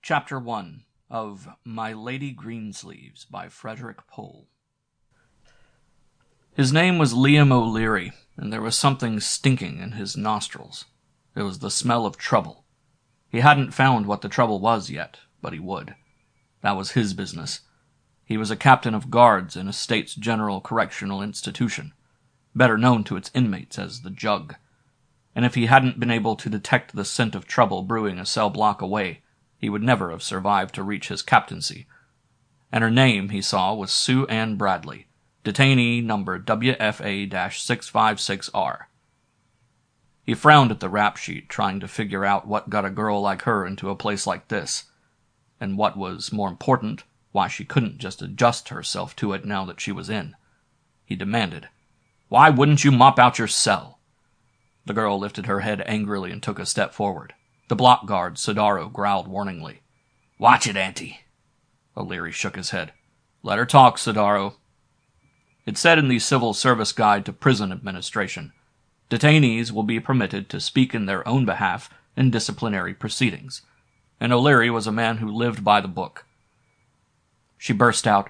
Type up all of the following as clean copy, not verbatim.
Chapter 1 of My Lady Greensleeves by Powl. His name was Liam O'Leary, and there was something stinking in his nostrils. It was the smell of trouble. He hadn't found what the trouble was yet, but he would. That was his business. He was a captain of guards in a state's general correctional institution, better known to its inmates as the Jug. And if he hadn't been able to detect the scent of trouble brewing a cell block away, he would never have survived to reach his captaincy. And her name, he saw, was Sue Ann Bradley, detainee number WFA-656R. He frowned at the rap sheet, trying to figure out what got a girl like her into a place like this, and what was more important, why she couldn't just adjust herself to it now that she was in. He demanded, "Why wouldn't you mop out your cell?" The girl lifted her head angrily and took a step forward. The block guard, Sidaro, growled warningly. "Watch it, Auntie." O'Leary shook his head. "Let her talk, Sidaro." It said in the Civil Service Guide to Prison Administration, detainees will be permitted to speak in their own behalf in disciplinary proceedings, and O'Leary was a man who lived by the book. She burst out,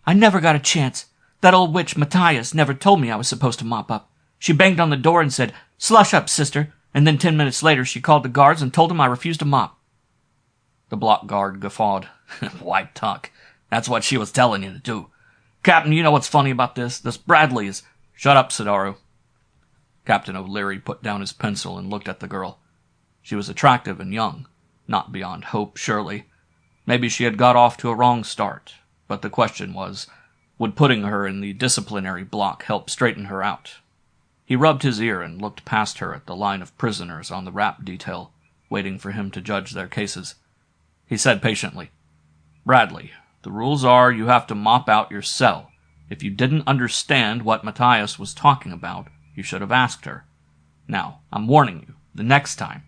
"I never got a chance. That old witch Matthias never told me I was supposed to mop up. She banged on the door and said, 'Slush up, sister,' and then 10 minutes later she called the guards and told them I refused to mop." The block guard guffawed. "White talk. That's what she was telling you to do. Captain, you know what's funny about this? This Bradley is—" "Shut up, Sidaro." Captain O'Leary put down his pencil and looked at the girl. She was attractive and young. Not beyond hope, surely. Maybe she had got off to a wrong start, but the question was, would putting her in the disciplinary block help straighten her out? He rubbed his ear and looked past her at the line of prisoners on the rap detail, waiting for him to judge their cases. He said patiently, "Bradley, the rules are you have to mop out your cell. If you didn't understand what Matthias was talking about, you should have asked her. Now, I'm warning you, the next time—"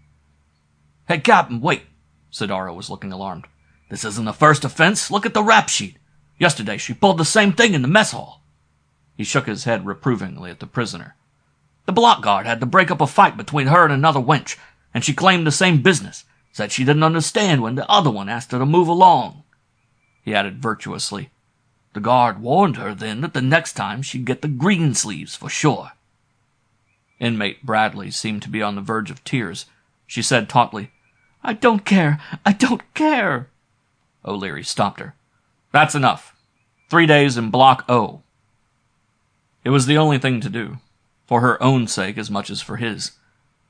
"Hey, Captain, wait!" Sidaro was looking alarmed. "This isn't the first offense. Look at the rap sheet. Yesterday she pulled the same thing in the mess hall." He shook his head reprovingly at the prisoner. "The block guard had to break up a fight between her and another wench, and she claimed the same business, said she didn't understand when the other one asked her to move along." He added virtuously, "The guard warned her then that the next time she'd get the Greensleeves for sure." Inmate Bradley seemed to be on the verge of tears. She said tautly, "I don't care. I don't care." O'Leary stopped her. "That's enough. 3 days in Block O." It was the only thing to do, for her own sake as much as for his.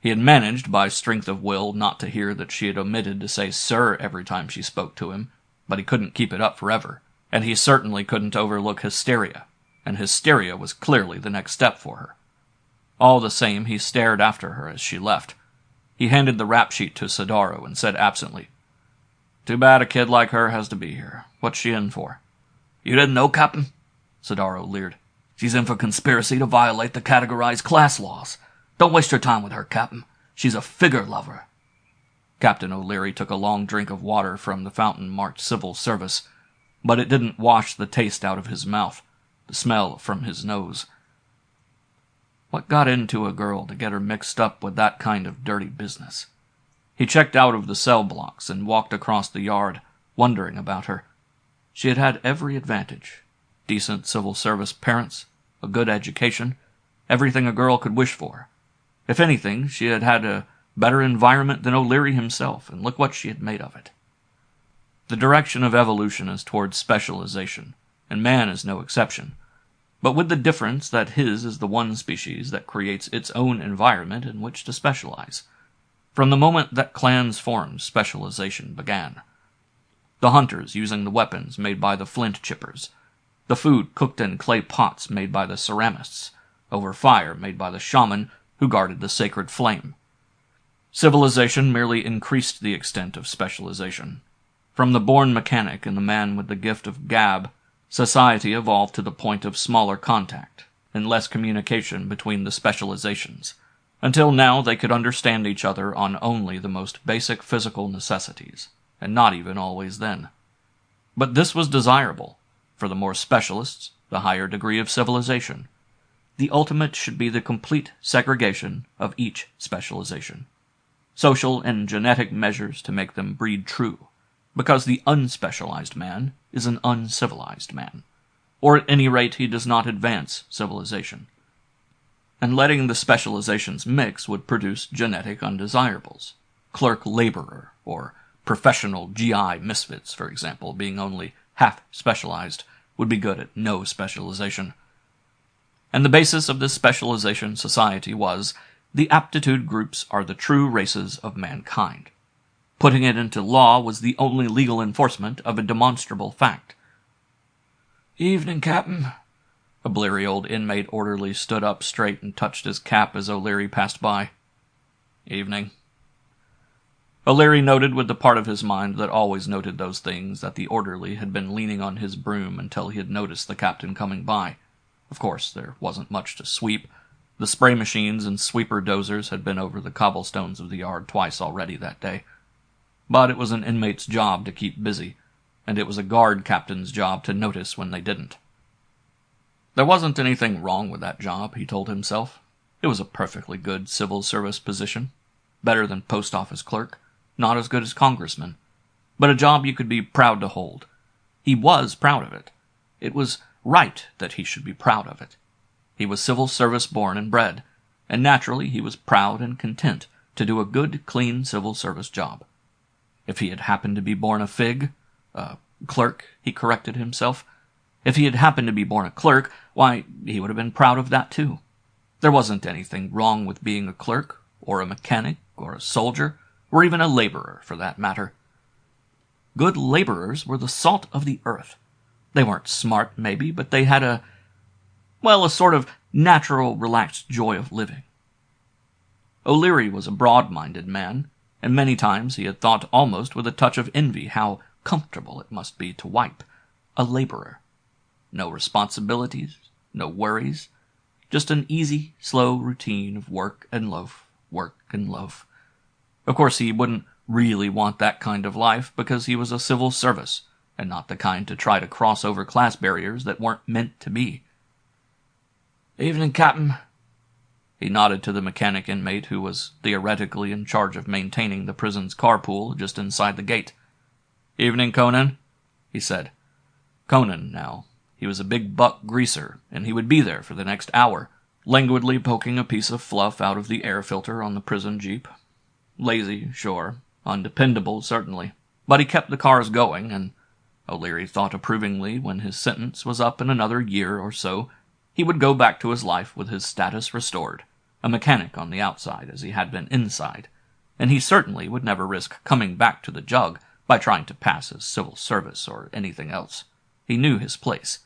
He had managed, by strength of will, not to hear that she had omitted to say "sir" every time she spoke to him, but he couldn't keep it up forever, and he certainly couldn't overlook hysteria, and hysteria was clearly the next step for her. All the same, he stared after her as she left. He handed the rap sheet to Sidaro and said absently, "Too bad a kid like her has to be here. What's she in for?" "You didn't know, Captain?" Sidaro leered. "She's in for conspiracy to violate the categorized class laws. Don't waste your time with her, Captain. She's a figure lover." Captain O'Leary took a long drink of water from the fountain marked Civil Service, but it didn't wash the taste out of his mouth, the smell from his nose. What got into a girl to get her mixed up with that kind of dirty business? He checked out of the cell blocks and walked across the yard, wondering about her. She had had every advantage. Decent civil service parents, a good education, everything a girl could wish for. If anything, she had had a better environment than O'Leary himself, and look what she had made of it. The direction of evolution is towards specialization, and man is no exception, but with the difference that his is the one species that creates its own environment in which to specialize. From the moment that clans formed, specialization began. The hunters using the weapons made by the flint chippers, the food cooked in clay pots made by the ceramists, over fire made by the shaman who guarded the sacred flame. Civilization merely increased the extent of specialization. From the born mechanic and the man with the gift of gab, society evolved to the point of smaller contact and less communication between the specializations, until now they could understand each other on only the most basic physical necessities, and not even always then. But this was desirable. For the more specialists, the higher degree of civilization. The ultimate should be the complete segregation of each specialization. Social and genetic measures to make them breed true, because the unspecialized man is an uncivilized man, or at any rate he does not advance civilization. And letting the specializations mix would produce genetic undesirables. Clerk-laborer, or professional GI misfits, for example, being only half specialized, would be good at no specialization. And the basis of this specialization society was, the aptitude groups are the true races of mankind. Putting it into law was the only legal enforcement of a demonstrable fact. "Evening, Captain." A bleary old inmate orderly stood up straight and touched his cap as O'Leary passed by. "Evening." O'Leary noted with the part of his mind that always noted those things that the orderly had been leaning on his broom until he had noticed the captain coming by. Of course, there wasn't much to sweep. The spray machines and sweeper dozers had been over the cobblestones of the yard twice already that day. But it was an inmate's job to keep busy, and it was a guard captain's job to notice when they didn't. There wasn't anything wrong with that job, he told himself. It was a perfectly good civil service position. Better than post office clerk. Not as good as congressman. But a job you could be proud to hold. He was proud of it. It was right that he should be proud of it. He was civil service born and bred, and naturally he was proud and content to do a good, clean civil service job. If he had happened to be born a clerk, he corrected himself. If he had happened to be born a clerk, why, he would have been proud of that too. There wasn't anything wrong with being a clerk, or a mechanic, or a soldier, or even a laborer, for that matter. Good laborers were the salt of the earth. They weren't smart, maybe, but they had a sort of natural, relaxed joy of living. O'Leary was a broad-minded man, and many times he had thought almost with a touch of envy how comfortable it must be to wipe a laborer. No responsibilities, no worries, just an easy, slow routine of work and loaf, work and loaf. Of course, he wouldn't really want that kind of life because he was a civil service, and not the kind to try to cross over class barriers that weren't meant to be. "Evening, Captain." He nodded to the mechanic inmate who was theoretically in charge of maintaining the prison's carpool just inside the gate. "Evening, Conan," he said. Conan, now. He was a big buck greaser, and he would be there for the next hour, languidly poking a piece of fluff out of the air filter on the prison jeep. Lazy, sure. Undependable, certainly. But he kept the cars going, and O'Leary thought approvingly when his sentence was up in another year or so, he would go back to his life with his status restored, a mechanic on the outside as he had been inside, and he certainly would never risk coming back to the jug by trying to pass as civil service or anything else. He knew his place.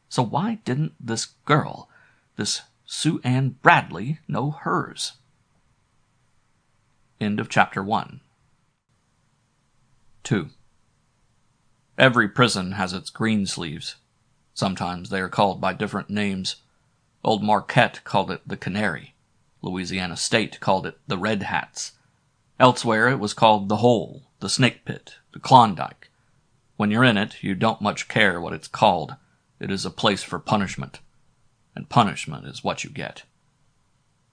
So why didn't this girl, this Sue Ann Bradley, know hers? End of Chapter 1. 2. Every prison has its Greensleeves. Sometimes they are called by different names. Old Marquette called it the Canary. Louisiana State called it the Red Hats. Elsewhere it was called the Hole, the Snake Pit, the Klondike. When you're in it, you don't much care what it's called. It is a place for punishment. And punishment is what you get.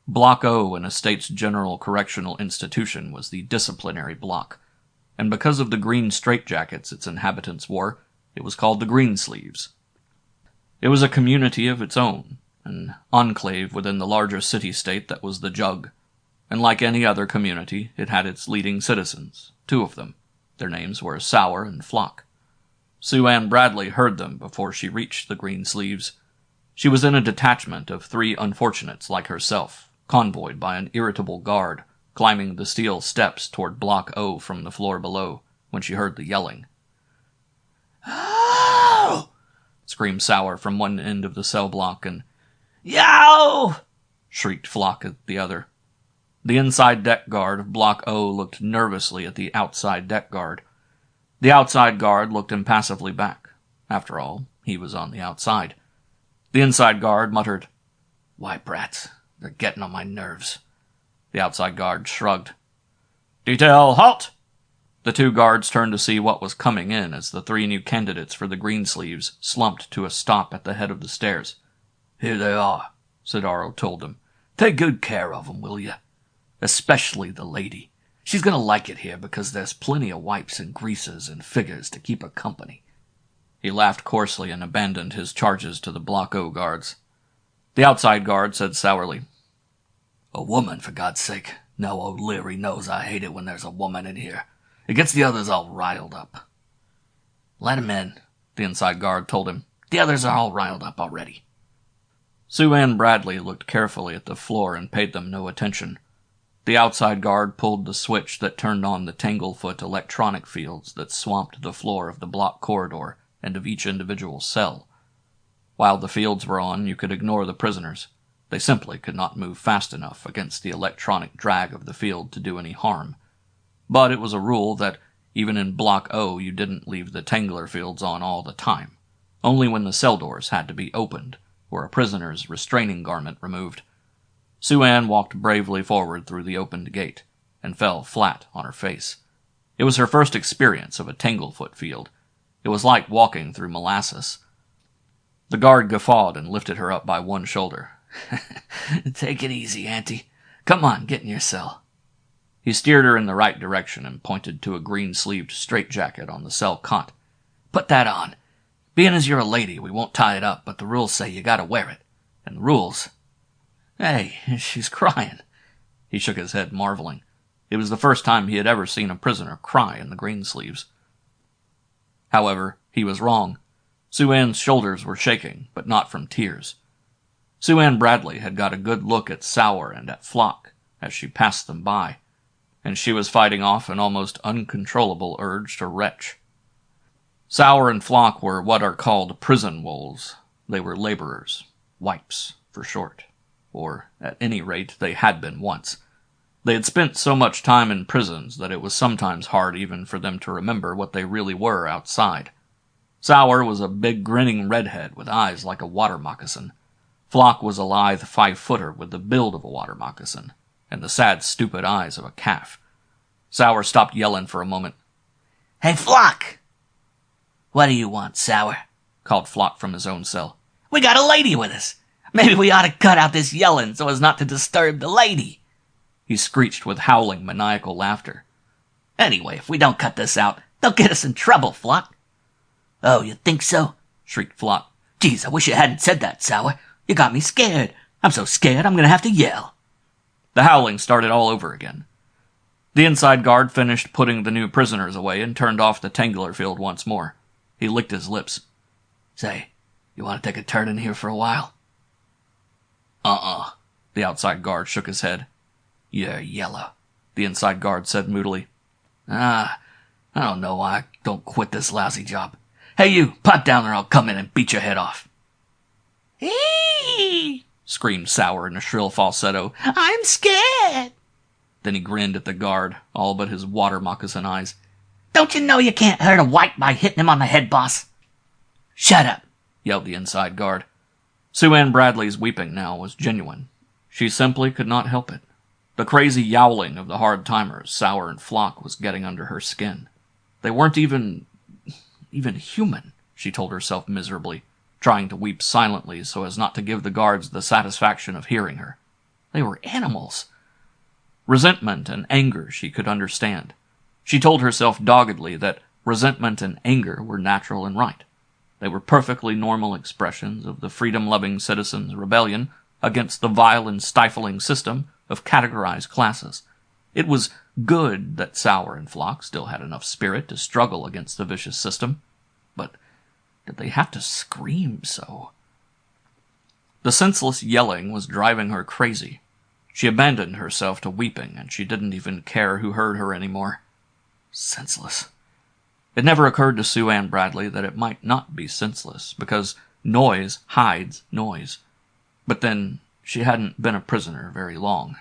Block O in a state's general correctional institution was the disciplinary block, and because of the green straitjackets its inhabitants wore, it was called the Greensleeves. It was a community of its own, an enclave within the larger city-state that was the Jug, and like any other community, it had its leading citizens, 2 of them. Their names were Sour and Flock. Sue Ann Bradley heard them before she reached the Greensleeves. She was in a detachment of 3 unfortunates like herself, convoyed by an irritable guard, climbing the steel steps toward Block O from the floor below, when she heard the yelling. "Oh!" screamed Sour from one end of the cell block, and "Yow!" shrieked Flock at the other. The inside deck guard of Block O looked nervously at the outside deck guard. The outside guard looked impassively back. After all, he was on the outside. The inside guard muttered, "Why, brats, they're getting on my nerves." The outside guard shrugged. "Detail, halt!" The 2 guards turned to see what was coming in as the 3 new candidates for the Greensleeves slumped to a stop at the head of the stairs. "Here they are," Sidaro told them. "Take good care of 'em, will you? Especially the lady. She's gonna like it here because there's plenty of wipes and greases and figures to keep her company." He laughed coarsely and abandoned his charges to the Block O guards. The outside guard said sourly, "A woman, for God's sake. No, O'Leary knows I hate it when there's a woman in here. It gets the others all riled up." "Let him in," the inside guard told him. "The others are all riled up already." Sue Ann Bradley looked carefully at the floor and paid them no attention. The outside guard pulled the switch that turned on the Tanglefoot electronic fields that swamped the floor of the block corridor and of each individual cell. While the fields were on, you could ignore the prisoners. They simply could not move fast enough against the electronic drag of the field to do any harm. But it was a rule that even in Block O you didn't leave the Tangler fields on all the time, only when the cell doors had to be opened or a prisoner's restraining garment removed. Sue Ann walked bravely forward through the opened gate and fell flat on her face. It was her first experience of a Tanglefoot field. It was like walking through molasses. The guard guffawed and lifted her up by one shoulder. "Take it easy, Auntie. Come on, get in your cell." He steered her in the right direction and pointed to a green-sleeved straitjacket on the cell cot. "Put that on. Being as you're a lady, we won't tie it up, but the rules say you gotta wear it. And the rules—" "Hey, she's crying." He shook his head, marveling. It was the first time he had ever seen a prisoner cry in the Greensleeves. However, he was wrong. Sue Ann's shoulders were shaking, but not from tears. Sue Ann Bradley had got a good look at Sour and at Flock as she passed them by, and she was fighting off an almost uncontrollable urge to retch. Sour and Flock were what are called prison wolves. They were laborers, wipes for short, or at any rate they had been once. They had spent so much time in prisons that it was sometimes hard even for them to remember what they really were outside. Sour was a big grinning redhead with eyes like a water moccasin. Flock was a lithe 5-footer with the build of a water moccasin and the sad, stupid eyes of a calf. Sour stopped yelling for a moment. "Hey, Flock!" "What do you want, Sour?" called Flock from his own cell. "We got a lady with us. Maybe we ought to cut out this yelling so as not to disturb the lady." He screeched with howling, maniacal laughter. "Anyway, if we don't cut this out, they'll get us in trouble, Flock." "Oh, you think so?" shrieked Flock. "Geez, I wish you hadn't said that, Sour. You got me scared. I'm so scared I'm going to have to yell." The howling started all over again. The inside guard finished putting the new prisoners away and turned off the Tangler field once more. He licked his lips. "Say, you want to take a turn in here for a while?" The outside guard shook his head. "You're yellow," the inside guard said moodily. I don't know why I don't quit this lousy job. Hey, you, pipe down or I'll come in and beat your head off." "Eee!" screamed Sour in a shrill falsetto. "I'm scared." Then he grinned at the guard, all but his water moccasin eyes. "Don't you know you can't hurt a wipe by hitting him on the head, boss?" "Shut up," yelled the inside guard. Sue Ann Bradley's weeping now was genuine. She simply could not help it. The crazy yowling of the hard-timers, Sour and Flock, was getting under her skin. They weren't even human, she told herself miserably, trying to weep silently so as not to give the guards the satisfaction of hearing her. They were animals. Resentment and anger she could understand. She told herself doggedly that resentment and anger were natural and right. They were perfectly normal expressions of the freedom-loving citizens' rebellion against the vile and stifling system of categorized classes. It was good that Sour and Flock still had enough spirit to struggle against the vicious system. But did they have to scream so? The senseless yelling was driving her crazy. She abandoned herself to weeping, and she didn't even care who heard her anymore. Senseless. It never occurred to Sue Ann Bradley that it might not be senseless, because noise hides noise. But then she hadn't been a prisoner very long.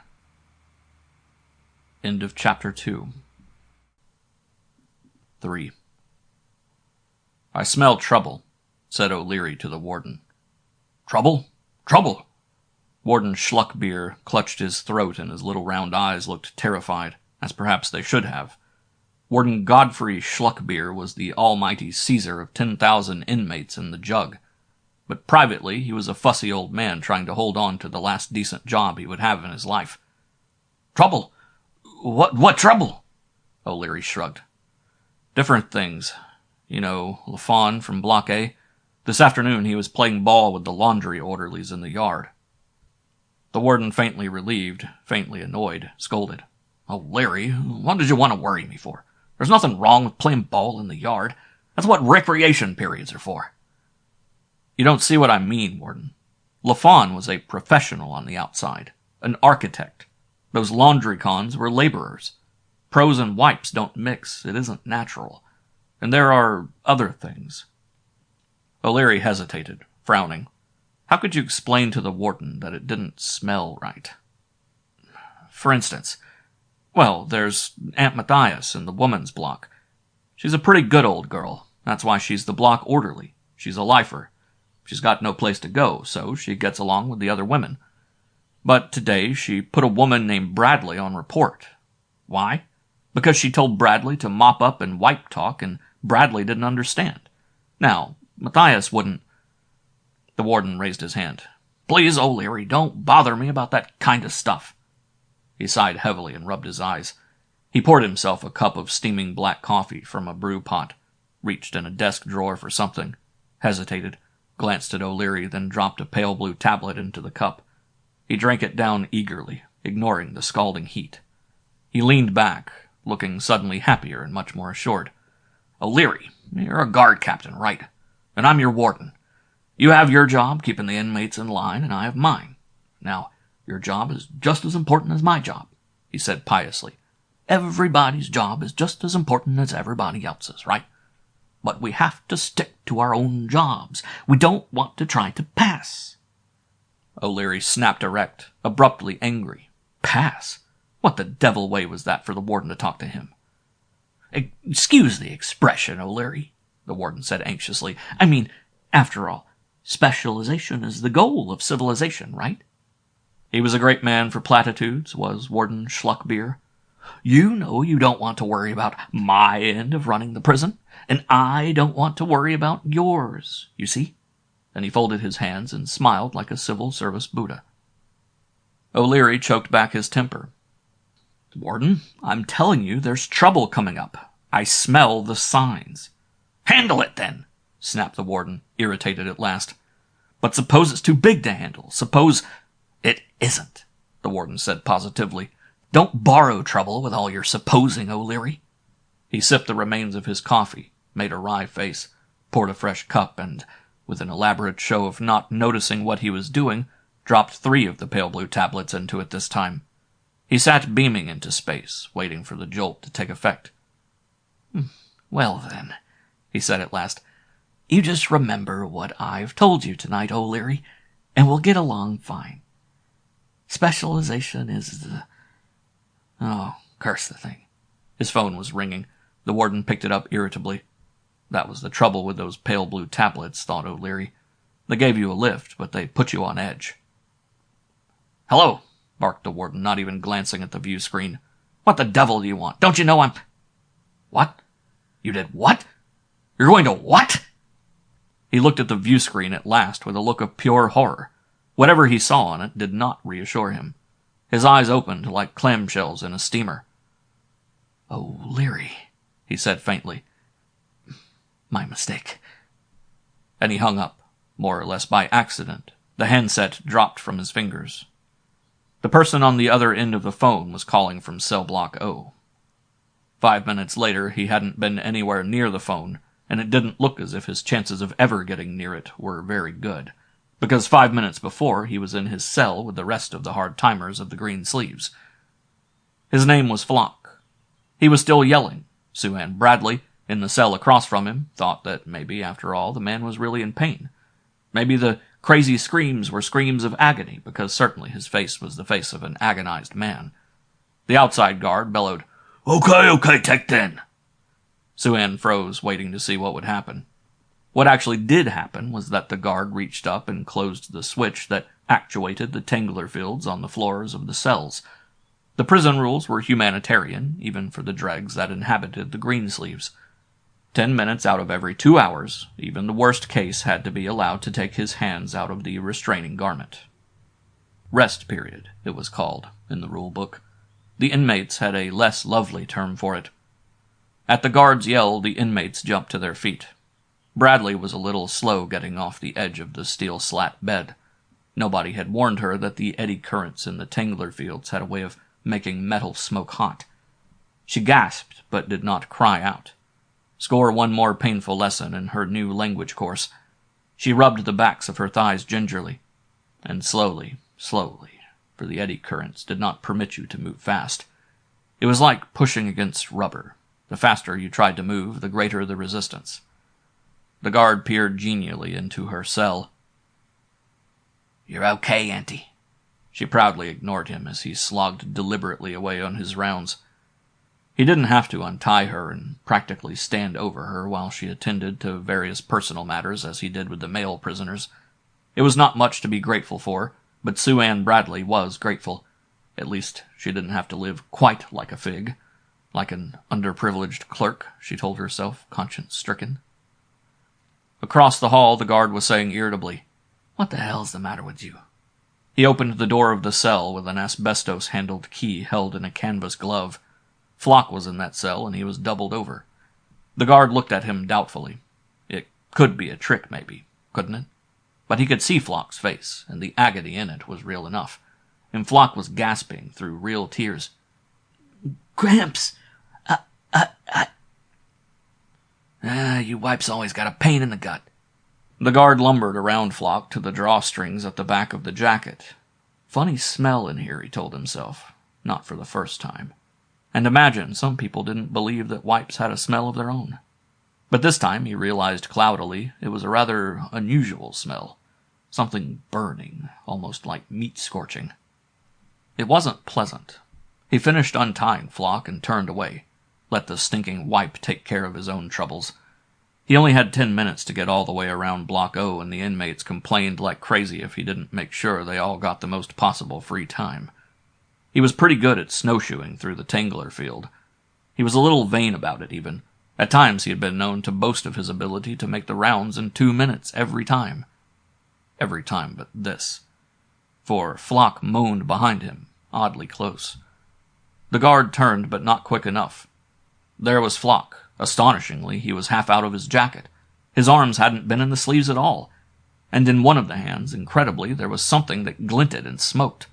End of Chapter 2. 3. "I smell trouble," said O'Leary to the warden. "Trouble? Trouble?" Warden Schluckbeer clutched his throat and his little round eyes looked terrified, as perhaps they should have. Warden Godfrey Schluckbeer was the almighty Caesar of 10,000 inmates in the jug. But privately he was a fussy old man trying to hold on to the last decent job he would have in his life. "Trouble? What trouble? O'Leary shrugged. Different things. You know, LaFawn from Block A. This afternoon he was playing ball with the laundry orderlies in the yard. The warden, faintly relieved, faintly annoyed, scolded. O'Leary, what did you want to worry me for? There's nothing wrong with playing ball in the yard. That's what recreation periods are for. You don't see what I mean, Warden. LaFawn was a professional on the outside, an architect. Those laundry cons were laborers. Pros and wipes don't mix. It isn't natural. And there are other things. O'Leary hesitated, frowning. How could you explain to the warden that it didn't smell right? For instance, well, there's Aunt Matthias in the woman's block. She's a pretty good old girl. That's why she's the block orderly. She's a lifer. She's got no place to go, so she gets along with the other women. But today she put a woman named Bradley on report. Why? Because she told Bradley to mop up and wipe talk, and Bradley didn't understand. Now, Matthias wouldn't... The warden raised his hand. Please, O'Leary, don't bother me about that kind of stuff. He sighed heavily and rubbed his eyes. He poured himself a cup of steaming black coffee from a brew pot, reached in a desk drawer for something, hesitated, glanced at O'Leary, then dropped a pale blue tablet into the cup. He drank it down eagerly, ignoring the scalding heat. He leaned back, looking suddenly happier and much more assured. O'Leary, you're a guard captain, right? And I'm your warden. You have your job, keeping the inmates in line, and I have mine. Now, your job is just as important as my job, he said piously. Everybody's job is just as important as everybody else's, right? But we have to stick to our own jobs. We don't want to try to pass. O'Leary snapped erect, abruptly angry. Pass? What the devil way was that for the warden to talk to him? Excuse the expression, O'Leary, the warden said anxiously. I mean, after all, specialization is the goal of civilization, right? He was a great man for platitudes, was Warden Schluckbeer. You know you don't want to worry about my end of running the prison, and I don't want to worry about yours, you see? And he folded his hands and smiled like a civil service Buddha. O'Leary choked back his temper. Warden, I'm telling you there's trouble coming up. I smell the signs. Handle it, then, snapped the warden, irritated at last. But suppose it's too big to handle. Suppose... It isn't, the warden said positively. Don't borrow trouble with all your supposing, O'Leary. He sipped the remains of his coffee, made a wry face, poured a fresh cup, and, with an elaborate show of not noticing what he was doing, dropped 3 of the pale blue tablets into it this time. He sat beaming into space, waiting for the jolt to take effect. Well, then, he said at last, you just remember what I've told you tonight, O'Leary, and we'll get along fine. Specialization is the... Oh, curse the thing. His phone was ringing. The warden picked it up irritably. That was the trouble with those pale blue tablets, thought O'Leary. They gave you a lift, but they put you on edge. Hello, barked the warden, not even glancing at the view screen. What the devil do you want? Don't you know I'm... What? You did what? You're going to what? He looked at the view screen at last with a look of pure horror. Whatever he saw on it did not reassure him. His eyes opened like clamshells in a steamer. O'Leary, he said faintly. My mistake. And he hung up, more or less by accident. The handset dropped from his fingers. The person on the other end of the phone was calling from cell block O. 5 minutes later, he hadn't been anywhere near the phone, and it didn't look as if his chances of ever getting near it were very good. Because 5 minutes before, he was in his cell with the rest of the hard-timers of the Greensleeves. His name was Flock. He was still yelling. Sue Ann Bradley, in the cell across from him, thought that maybe, after all, the man was really in pain. Maybe the crazy screams were screams of agony, because certainly his face was the face of an agonized man. The outside guard bellowed, Okay, take 10. Sue Ann froze, waiting to see what would happen. What actually did happen was that the guard reached up and closed the switch that actuated the tangler fields on the floors of the cells. The prison rules were humanitarian, even for the dregs that inhabited the Greensleeves. 10 minutes out of every 2 hours, even the worst case had to be allowed to take his hands out of the restraining garment. Rest period, it was called, in the rule book. The inmates had a less lovely term for it. At the guard's yell, the inmates jumped to their feet. Bradley was a little slow getting off the edge of the steel slat bed. Nobody had warned her that the eddy currents in the Tingler fields had a way of making metal smoke hot. She gasped, but did not cry out. Score one more painful lesson in her new language course. She rubbed the backs of her thighs gingerly, and slowly, for the eddy currents did not permit you to move fast. It was like pushing against rubber. The faster you tried to move, the greater the resistance. The guard peered genially into her cell. "You're okay, Auntie." She proudly ignored him as he slogged deliberately away on his rounds. He didn't have to untie her and practically stand over her while she attended to various personal matters as he did with the male prisoners. It was not much to be grateful for, but Sue Ann Bradley was grateful. At least she didn't have to live quite like a fig, like an underprivileged clerk, she told herself, conscience-stricken. Across the hall, the guard was saying irritably, "What the hell's the matter with you?" He opened the door of the cell with an asbestos-handled key held in a canvas glove. Flock was in that cell, and he was doubled over. The guard looked at him doubtfully. It could be a trick, maybe, couldn't it? But he could see Flock's face, and the agony in it was real enough. And Flock was gasping through real tears. "Gramps, you wipes always got a pain in the gut." The guard lumbered around Flock to the drawstrings at the back of the jacket. Funny smell in here, he told himself. Not for the first time. And imagine, some people didn't believe that wipes had a smell of their own. But this time, he realized cloudily, it was a rather unusual smell. Something burning, almost like meat scorching. It wasn't pleasant. He finished untying Flock and turned away. Let the stinking wipe take care of his own troubles. He only had 10 minutes to get all the way around Block O, and the inmates complained like crazy if he didn't make sure they all got the most possible free time. He was pretty good at snowshoeing through the Tingler field. He was a little vain about it, even. At times he had been known to boast of his ability to make the rounds in 2 minutes every time. Every time but this. For Flock moaned behind him, oddly close. The guard turned, but not quick enough. There was Flock. Astonishingly, he was half out of his jacket. His arms hadn't been in the sleeves at all. And in one of the hands, incredibly, there was something that glinted and smoked.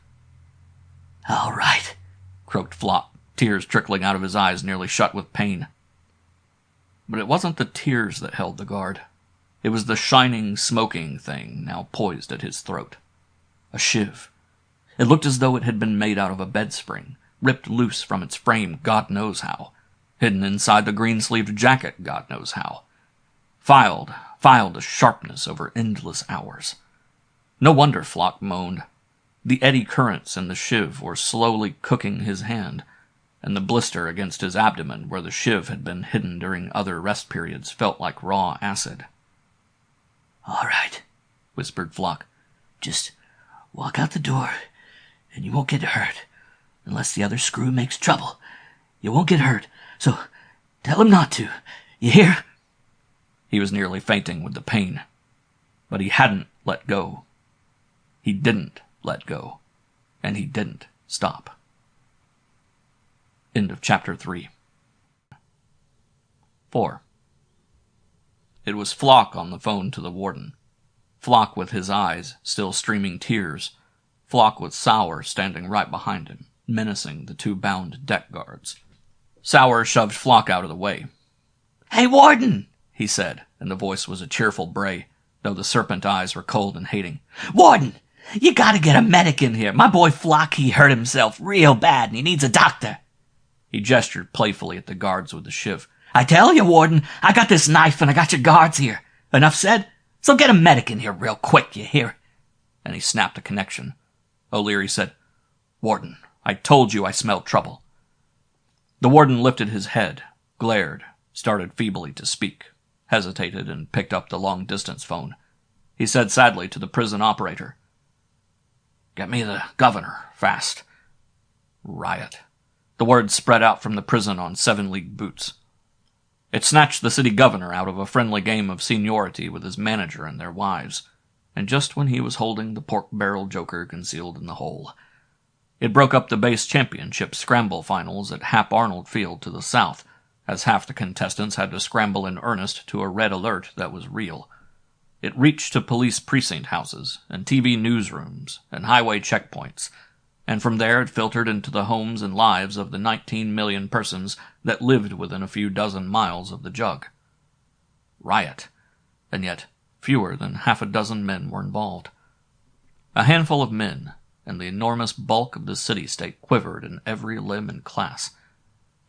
"All right," croaked Flock, tears trickling out of his eyes nearly shut with pain. But it wasn't the tears that held the guard. It was the shining, smoking thing now poised at his throat. A shiv. It looked as though it had been made out of a bed spring, ripped loose from its frame God knows how, hidden inside the green-sleeved jacket God knows how, filed to sharpness over endless hours. No wonder Flock moaned. The eddy currents in the shiv were slowly cooking his hand, and the blister against his abdomen where the shiv had been hidden during other rest periods felt like raw acid. "All right," whispered Flock. "Just walk out the door, and you won't get hurt, unless the other screw makes trouble. You won't get hurt, so tell him not to. You hear?" He was nearly fainting with the pain. But he hadn't let go. He didn't let go. And he didn't stop. End of chapter 3. 4. It was Flock on the phone to the warden. Flock with his eyes still streaming tears. Flock with Sour standing right behind him, menacing the 2 bound deck guards. Sour shoved Flock out of the way. "Hey, warden!" he said, and the voice was a cheerful bray, though the serpent eyes were cold and hating. "Warden! You gotta get a medic in here. My boy Flock, he hurt himself real bad, and he needs a doctor." He gestured playfully at the guards with the shiv. "I tell you, warden, I got this knife and I got your guards here. Enough said? So get a medic in here real quick, you hear?" And he snapped a connection. O'Leary said, "Warden, I told you I smelled trouble." The warden lifted his head, glared, started feebly to speak, hesitated, and picked up the long-distance phone. He said sadly to the prison operator, "Get me the governor, fast." Riot. The word spread out from the prison on 7-league boots. It snatched the city governor out of a friendly game of seniority with his manager and their wives, and just when he was holding the pork-barrel joker concealed in the hole. It broke up the base championship scramble finals at Hap Arnold Field to the south, as half the contestants had to scramble in earnest to a red alert that was real. It reached to police precinct houses, and TV newsrooms, and highway checkpoints, and from there it filtered into the homes and lives of the 19 million persons that lived within a few dozen miles of the jug. Riot, and yet fewer than half a dozen men were involved. A handful of men, and the enormous bulk of the city-state quivered in every limb and class.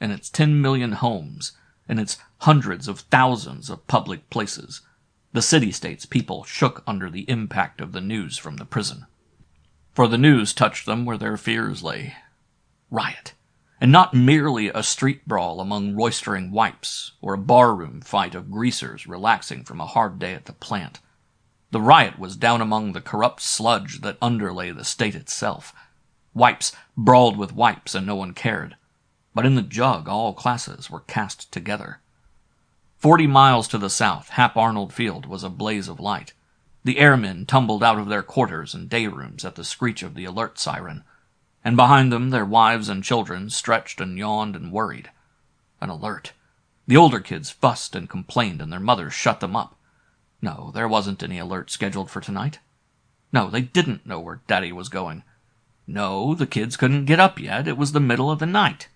In its 10 million homes, in its hundreds of thousands of public places, the city-state's people shook under the impact of the news from the prison. For the news touched them where their fears lay. Riot. And not merely a street brawl among roistering wipes, or a barroom fight of greasers relaxing from a hard day at the plant. The riot was down among the corrupt sludge that underlay the state itself. Wipes brawled with wipes and no one cared. But in the jug all classes were cast together. 40 miles to the south, Hap Arnold Field was a blaze of light. The airmen tumbled out of their quarters and day rooms at the screech of the alert siren, and behind them their wives and children stretched and yawned and worried. An alert. The older kids fussed and complained, and their mothers shut them up. No, there wasn't any alert scheduled for tonight. No, they didn't know where Daddy was going. No, the kids couldn't get up yet. It was the middle of the night.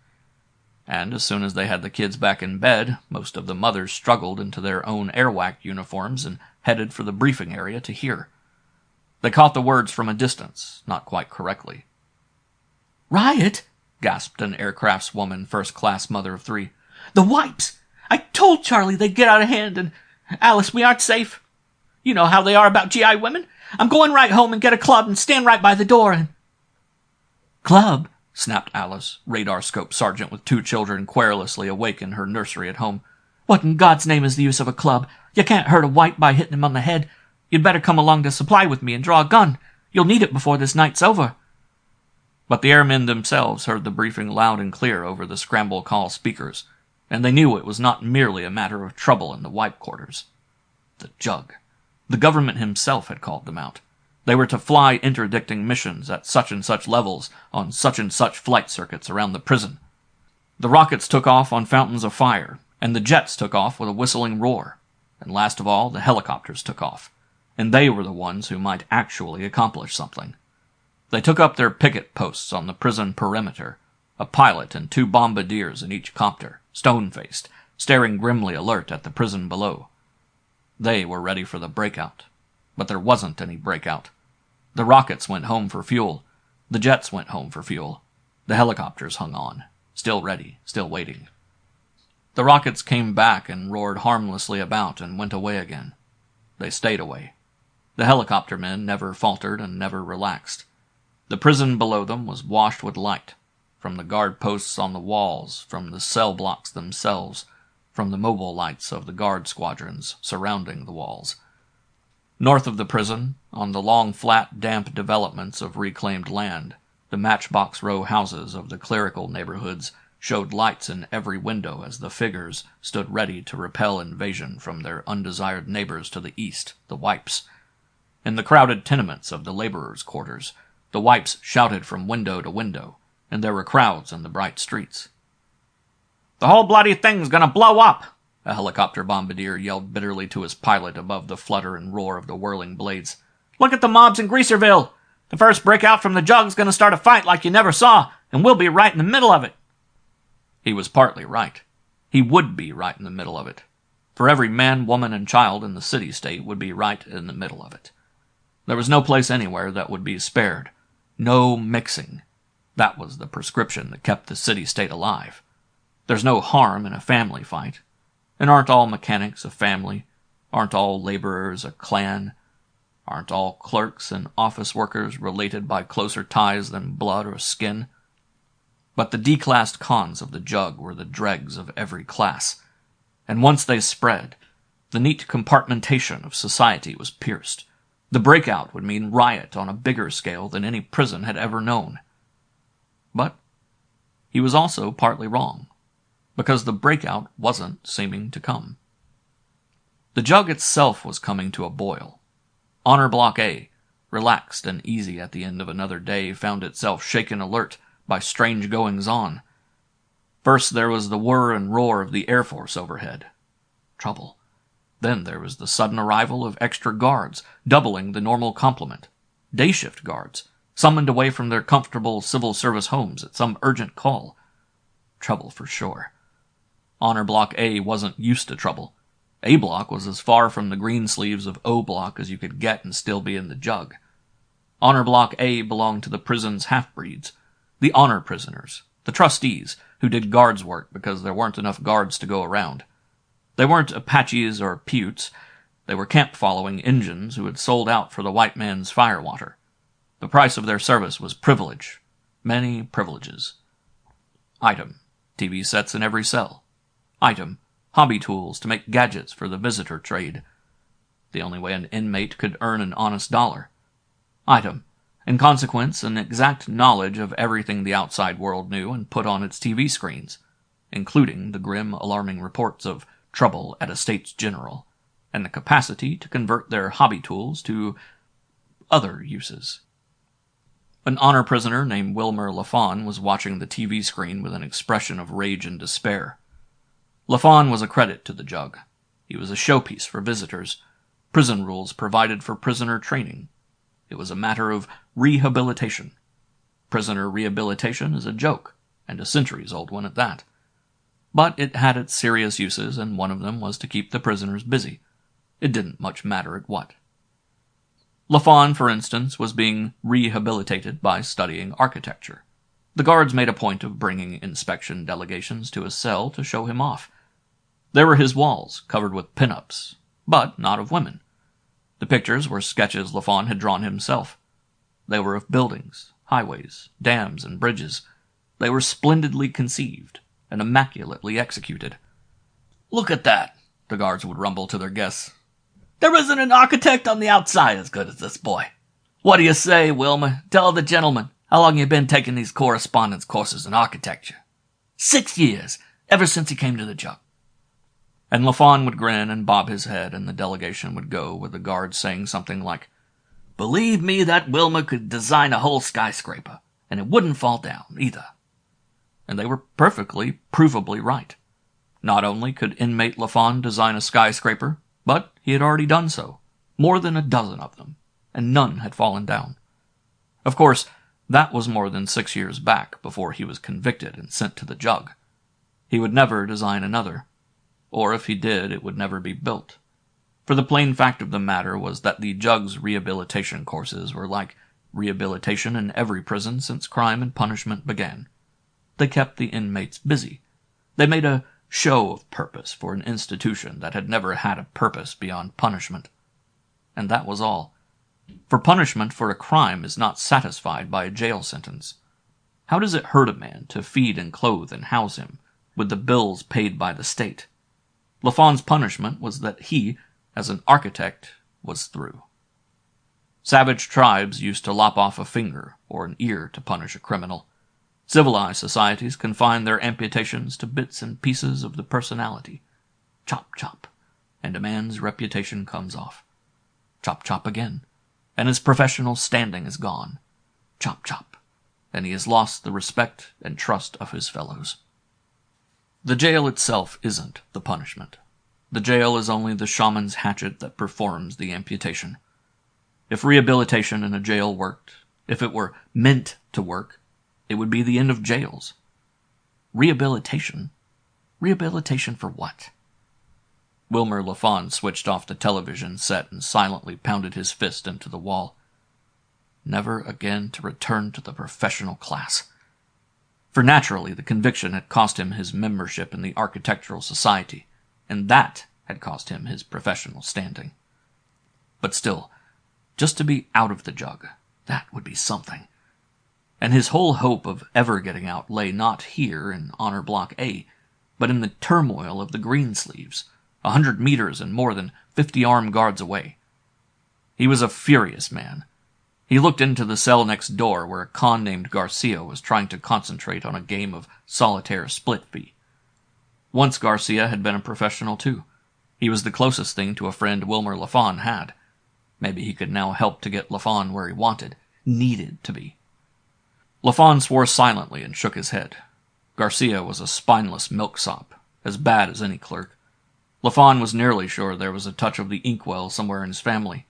And as soon as they had the kids back in bed, most of the mothers struggled into their own airwhack uniforms and headed for the briefing area to hear. They caught the words from a distance, not quite correctly. "Riot?" gasped an aircraftswoman, first-class mother of 3. "The wipes! I told Charlie they'd get out of hand, and Alice, we aren't safe. You know how they are about GI women. I'm going right home and get a club and stand right by the door and—" "Club?" snapped Alice, radar scope sergeant with 2 children querulously awake in her nursery at home. "What in God's name is the use of a club? You can't hurt a wipe by hitting him on the head. You'd better come along to supply with me and draw a gun. You'll need it before this night's over." But the airmen themselves heard the briefing loud and clear over the scramble call speakers, and they knew it was not merely a matter of trouble in the wipe quarters. The jug. The government himself had called them out. They were to fly interdicting missions at such and such levels on such and such flight circuits around the prison. The rockets took off on fountains of fire, and the jets took off with a whistling roar, and last of all the helicopters took off, and they were the ones who might actually accomplish something. They took up their picket posts on the prison perimeter, a pilot and 2 bombardiers in each copter, stone-faced, staring grimly alert at the prison below. They were ready for the breakout, but there wasn't any breakout. The rockets went home for fuel. The jets went home for fuel. The helicopters hung on, still ready, still waiting. The rockets came back and roared harmlessly about and went away again. They stayed away. The helicopter men never faltered and never relaxed. The prison below them was washed with light, from the guard posts on the walls, from the cell blocks themselves, from the mobile lights of the guard squadrons surrounding the walls. North of the prison, on the long, flat, damp developments of reclaimed land, the matchbox row houses of the clerical neighborhoods showed lights in every window as the figures stood ready to repel invasion from their undesired neighbors to the east, the wipes. In the crowded tenements of the laborers' quarters, the wipes shouted from window to window, and there were crowds in the bright streets. "The whole bloody thing's gonna blow up!" a helicopter bombardier yelled bitterly to his pilot above the flutter and roar of the whirling blades. "Look at the mobs in Greaserville! The first breakout from the jug's gonna start a fight like you never saw, and we'll be right in the middle of it." He was partly right. He would be right in the middle of it. For every man, woman, and child in the city-state would be right in the middle of it. There was no place anywhere that would be spared. No mixing. That was the prescription that kept the city-state alive. There's no harm in a family fight. And aren't all mechanics a family? Aren't all laborers a clan? Aren't all clerks and office workers related by closer ties than blood or skin? But the declassed cons of the jug were the dregs of every class. And once they spread, the neat compartmentation of society was pierced. The breakout would mean riot on a bigger scale than any prison had ever known. But he was also partly wrong, because the breakout wasn't seeming to come. The jug itself was coming to a boil. Honor Block A, relaxed and easy at the end of another day, found itself shaken alert by strange goings-on. First there was the whir and roar of the Air Force overhead. Trouble. Then there was the sudden arrival of extra guards, doubling the normal complement. Day-shift guards, summoned away from their comfortable civil service homes at some urgent call. Trouble for sure. Honor Block A wasn't used to trouble. A Block was as far from the Greensleeves of O Block as you could get and still be in the jug. Honor Block A belonged to the prison's half-breeds, the honor prisoners, the trustees, who did guards work because there weren't enough guards to go around. They weren't Apaches or Putes. They were camp-following Injuns who had sold out for the white man's firewater. The price of their service was privilege. Many privileges. Item: TV sets in every cell. Item: hobby tools to make gadgets for the visitor trade. The only way an inmate could earn an honest dollar. Item: in consequence, an exact knowledge of everything the outside world knew and put on its TV screens, including the grim, alarming reports of trouble at Estates General, and the capacity to convert their hobby tools to other uses. An honor prisoner named Wilmer LaFawn was watching the TV screen with an expression of rage and despair. LaFawn was a credit to the jug. He was a showpiece for visitors. Prison rules provided for prisoner training. It was a matter of rehabilitation. Prisoner rehabilitation is a joke, and a centuries-old one at that. But it had its serious uses, and one of them was to keep the prisoners busy. It didn't much matter at what. LaFawn, for instance, was being rehabilitated by studying architecture. The guards made a point of bringing inspection delegations to his cell to show him off. There were his walls, covered with pin-ups, but not of women. The pictures were sketches LaFawn had drawn himself. They were of buildings, highways, dams, and bridges. They were splendidly conceived and immaculately executed. "Look at that," the guards would rumble to their guests. "There isn't an architect on the outside as good as this boy. What do you say, Wilmer? Tell the gentleman, how long you been taking these correspondence courses in architecture?" 6 years, ever since he came to the jug." And LaFawn would grin and bob his head, and the delegation would go, with the guards saying something like, "Believe me, that Wilmer could design a whole skyscraper, and it wouldn't fall down, either." And they were perfectly, provably right. Not only could inmate LaFawn design a skyscraper, but he had already done so, more than a dozen of them, and none had fallen down. Of course, that was more than 6 years back, before he was convicted and sent to the jug. He would never design another, or if he did, it would never be built. For the plain fact of the matter was that the jug's rehabilitation courses were like rehabilitation in every prison since crime and punishment began. They kept the inmates busy. They made a show of purpose for an institution that had never had a purpose beyond punishment. And that was all. For punishment for a crime is not satisfied by a jail sentence. How does it hurt a man to feed and clothe and house him, with the bills paid by the state? LaFawn's punishment was that he, as an architect, was through. Savage tribes used to lop off a finger or an ear to punish a criminal. Civilized societies confine their amputations to bits and pieces of the personality. Chop, chop, and a man's reputation comes off. Chop, chop again, and his professional standing is gone. Chop, chop, and he has lost the respect and trust of his fellows. The jail itself isn't the punishment. The jail is only the shaman's hatchet that performs the amputation. If rehabilitation in a jail worked, if it were meant to work, it would be the end of jails. Rehabilitation? Rehabilitation for what? Wilmer LaFawn switched off the television set and silently pounded his fist into the wall. Never again to return to the professional class. For naturally, the conviction had cost him his membership in the Architectural Society, and that had cost him his professional standing. But still, just to be out of the jug, that would be something. And his whole hope of ever getting out lay not here in Honor Block A, but in the turmoil of the Greensleeves, 100 meters and more than 50 armed guards away. He was a furious man. He looked into the cell next door where a con named Garcia was trying to concentrate on a game of solitaire split-bee. Once Garcia had been a professional too. He was the closest thing to a friend Wilmer LaFawn had. Maybe he could now help to get Lafon where he needed to be. Lafon swore silently and shook his head. Garcia was a spineless milksop, as bad as any clerk. Lafon was nearly sure there was a touch of the inkwell somewhere in his family.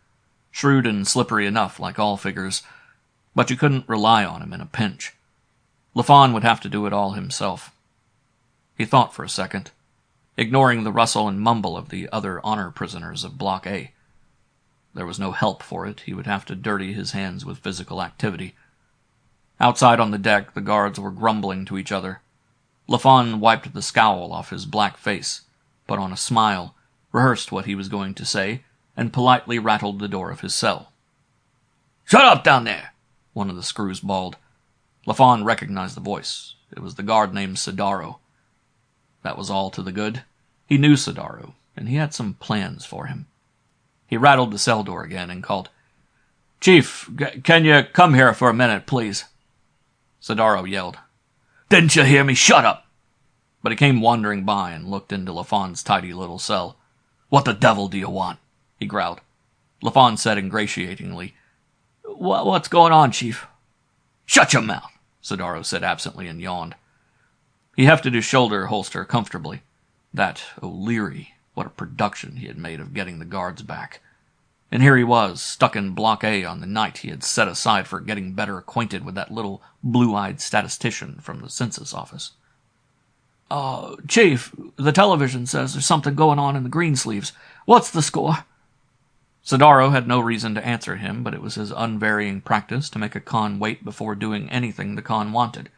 Shrewd and slippery enough, like all figures, but you couldn't rely on him in a pinch. Lafon would have to do it all himself. He thought for a second, ignoring the rustle and mumble of the other honor prisoners of Block A. There was no help for it. He would have to dirty his hands with physical activity. Outside on the deck, the guards were grumbling to each other. Lafon wiped the scowl off his black face, put on a smile, rehearsed what he was going to say, and politely rattled the door of his cell. "Shut up down there!" one of the screws bawled. Lafon recognized the voice. It was the guard named Sidaro. That was all to the good. He knew Sidaro, and he had some plans for him. He rattled the cell door again and called, "Chief, can you come here for a minute, please?" Sidaro yelled, "Didn't you hear me? Shut up!" But he came wandering by and looked into Lafon's tidy little cell. "What the devil do you want?" he growled. Lafon said ingratiatingly, "What's going on, Chief?" "Shut your mouth," Sidaro said absently and yawned. He hefted his shoulder holster comfortably. That O'Leary, what a production he had made of getting the guards back. And here he was, stuck in Block A on the night he had set aside for getting better acquainted with that little blue-eyed statistician from the census office. "Chief, the television says there's something going on in the Greensleeves. What's the score?" Sidaro had no reason to answer him, but it was his unvarying practice to make a con wait before doing anything the con wanted.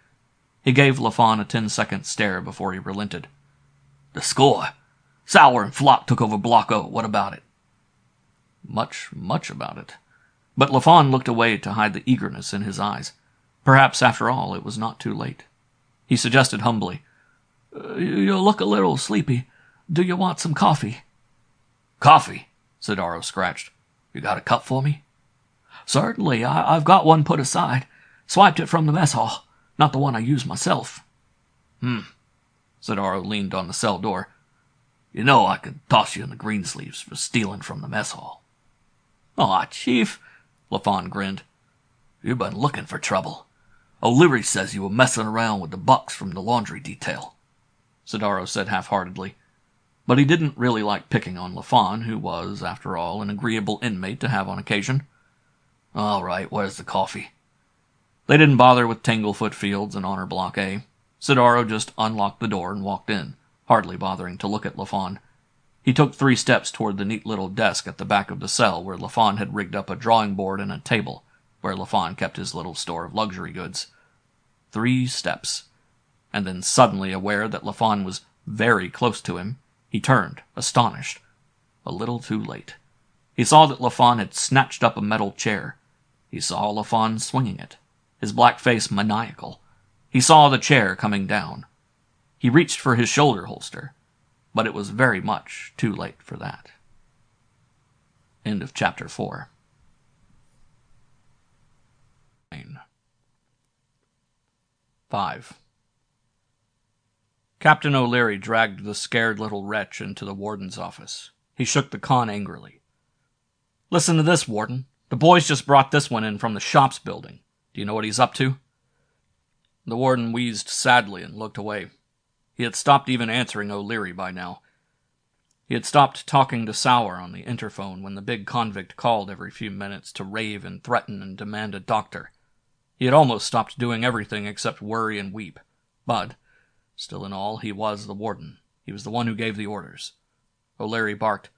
He gave Lafon a 10-second stare before he relented. "The score? Sour and Flock took over Block O. What about it?" Much about it. But Lafon looked away to hide the eagerness in his eyes. Perhaps, after all, it was not too late. He suggested humbly, "You look a little sleepy. Do you want some coffee?" "Coffee?" Sidaro scratched. "You got a cup for me?" "Certainly. I've got one put aside. Swiped it from the mess hall. Not the one I use myself." Sidaro leaned on the cell door. "You know I could toss you in the Greensleeves for stealing from the mess hall." "Aw, Chief," Lafon grinned. "You've been looking for trouble. O'Leary says you were messing around with the bucks from the laundry detail," Sidaro said half-heartedly. But he didn't really like picking on Lafon, who was, after all, an agreeable inmate to have on occasion. "All right, where's the coffee?" They didn't bother with Tanglefoot Fields and Honor Block A. Sidaro just unlocked the door and walked in, hardly bothering to look at Lafon. He took 3 steps toward the neat little desk at the back of the cell where Lafon had rigged up a drawing board and a table, where Lafon kept his little store of luxury goods. 3 steps. And then, suddenly aware that Lafon was very close to him, he turned, astonished. A little too late. He saw that Lafon had snatched up a metal chair. He saw Lafon swinging it, his black face maniacal. He saw the chair coming down. He reached for his shoulder holster, but it was very much too late for that. End of Chapter 4. 5. Captain O'Leary dragged the scared little wretch into the warden's office. He shook the con angrily. "Listen to this, Warden. The boys just brought this one in from the shops building. Do you know what he's up to?" The warden wheezed sadly and looked away. He had stopped even answering O'Leary by now. He had stopped talking to Sour on the interphone when the big convict called every few minutes to rave and threaten and demand a doctor. He had almost stopped doing everything except worry and weep. But, still in all, he was the warden. He was the one who gave the orders. O'Leary barked,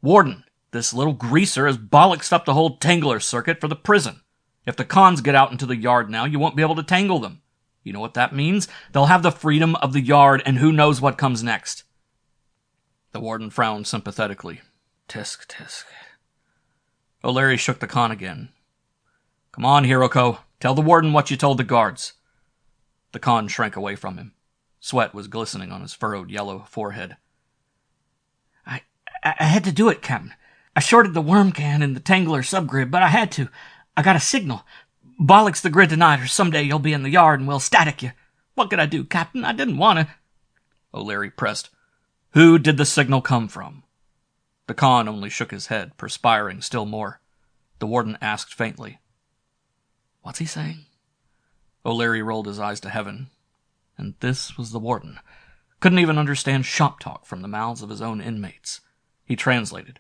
"Warden, this little greaser has bollocksed up the whole tangler circuit for the prison. If the cons get out into the yard now, you won't be able to tangle them. You know what that means? They'll have the freedom of the yard, and who knows what comes next." The warden frowned sympathetically. Tisk, tisk. O'Leary shook the con again. "Come on, Hiroko. Tell the warden what you told the guards." The con shrank away from him. Sweat was glistening on his furrowed yellow forehead. I had to do it, Captain. I shorted the worm can in the Tangler subgrid, but I had to. I got a signal. Bollocks the grid tonight, or someday you'll be in the yard and we'll static you. What could I do, Captain? I didn't want to." O'Leary pressed. "Who did the signal come from?" The con only shook his head, perspiring still more. The warden asked faintly. What's he saying? O'Leary rolled his eyes to heaven. And this was the warden. Couldn't even understand shop talk from the mouths of his own inmates. He translated.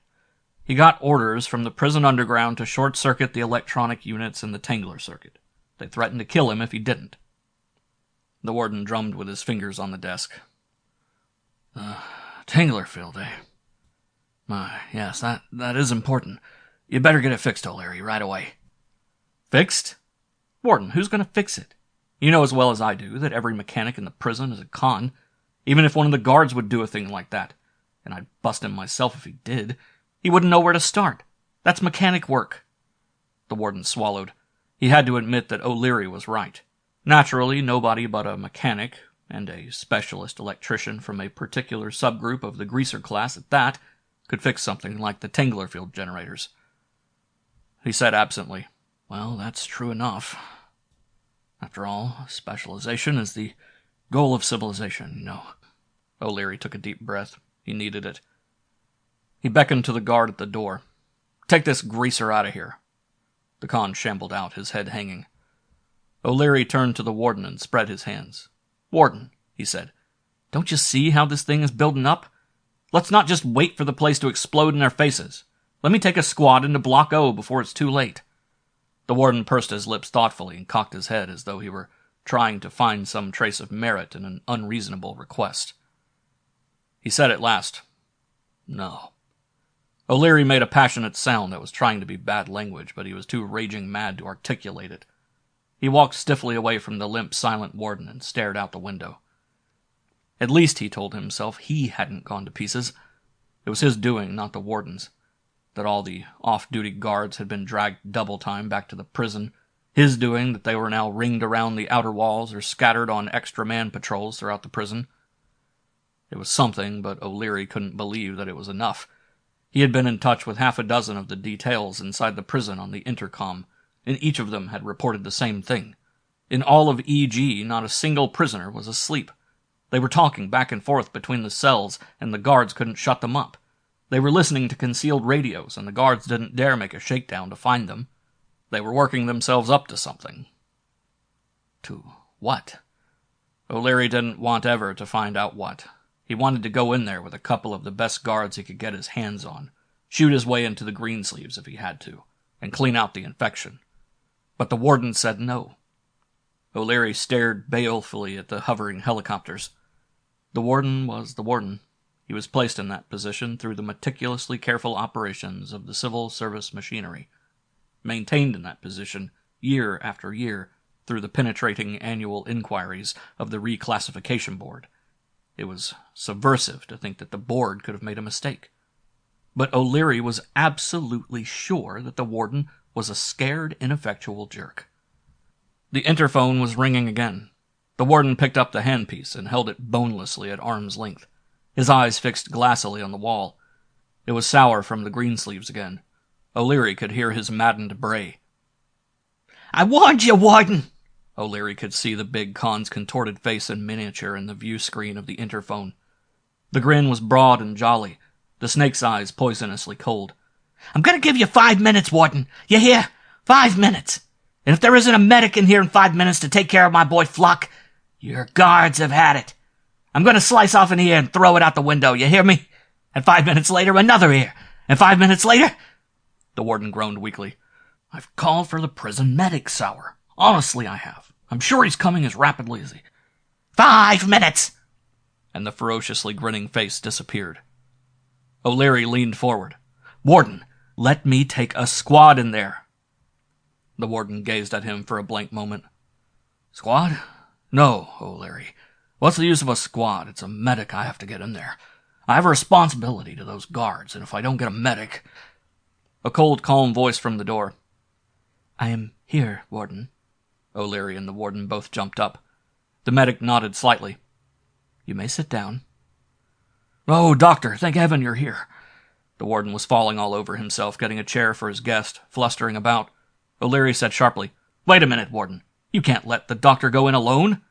He got orders from the prison underground to short-circuit the electronic units in the Tangler circuit. They threatened to kill him if he didn't. The warden drummed with his fingers on the desk. Tangler field, eh? Yes, that is important. You better get it fixed, O'Leary, right away. Fixed? Warden, who's going to fix it? You know as well as I do that every mechanic in the prison is a con. Even if one of the guards would do a thing like that, and I'd bust him myself if he did, he wouldn't know where to start. That's mechanic work. The warden swallowed. He had to admit that O'Leary was right. Naturally, nobody but a mechanic, and a specialist electrician from a particular subgroup of the greaser class at that, could fix something like the Tanglerfield generators. He said absently, Well, that's true enough. After all, specialization is the goal of civilization, you know. O'Leary took a deep breath. He needed it. He beckoned to the guard at the door. Take this greaser out of here. The con shambled out, his head hanging. O'Leary turned to the warden and spread his hands. Warden, he said, don't you see how this thing is building up? Let's not just wait for the place to explode in their faces. Let me take a squad into Block O before it's too late. The warden pursed his lips thoughtfully and cocked his head as though he were trying to find some trace of merit in an unreasonable request. He said at last, No. O'Leary made a passionate sound that was trying to be bad language, but he was too raging mad to articulate it. He walked stiffly away from the limp, silent warden and stared out the window. At least, he told himself, he hadn't gone to pieces. It was his doing, not the warden's. That all the off-duty guards had been dragged double time back to the prison. His doing that they were now ringed around the outer walls or scattered on extra man patrols throughout the prison. It was something, but O'Leary couldn't believe that it was enough. He had been in touch with half a dozen of the details inside the prison on the intercom, and each of them had reported the same thing. In all of EG, not a single prisoner was asleep. They were talking back and forth between the cells, and the guards couldn't shut them up. They were listening to concealed radios, and the guards didn't dare make a shakedown to find them. They were working themselves up to something. To what? O'Leary didn't want ever to find out what. He wanted to go in there with a couple of the best guards he could get his hands on, shoot his way into the Greensleeves if he had to, and clean out the infection. But the warden said no. O'Leary stared balefully at the hovering helicopters. The warden was the warden. He was placed in that position through the meticulously careful operations of the civil service machinery, maintained in that position year after year through the penetrating annual inquiries of the Reclassification Board. It was subversive to think that the board could have made a mistake. But O'Leary was absolutely sure that the warden was a scared, ineffectual jerk. The interphone was ringing again. The warden picked up the handpiece and held it bonelessly at arm's length, his eyes fixed glassily on the wall. It was sour from the Greensleeves again. O'Leary could hear his maddened bray. I warned you, warden! O'Leary could see the big con's contorted face in miniature in the view screen of the interphone. The grin was broad and jolly, the snake's eyes poisonously cold. I'm going to give you 5 minutes, warden. You hear? 5 minutes. And if there isn't a medic in here in 5 minutes to take care of my boy Flock, your guards have had it. I'm going to slice off an ear and throw it out the window, you hear me? And 5 minutes later, another ear. And 5 minutes later... The warden groaned weakly. I've called for the prison medic, Sour. Honestly, I have. I'm sure he's coming as rapidly as he... 5 minutes! And the ferociously grinning face disappeared. O'Leary leaned forward. Warden, let me take a squad in there. The warden gazed at him for a blank moment. Squad? No, O'Leary. What's the use of a squad? It's a medic I have to get in there. I have a responsibility to those guards, and if I don't get a medic... A cold, calm voice from the door. I am here, warden. O'Leary and the warden both jumped up. The medic nodded slightly. You may sit down. Oh, doctor, thank heaven you're here. The warden was falling all over himself, getting a chair for his guest, flustering about. O'Leary said sharply, Wait a minute, warden. You can't let the doctor go in alone.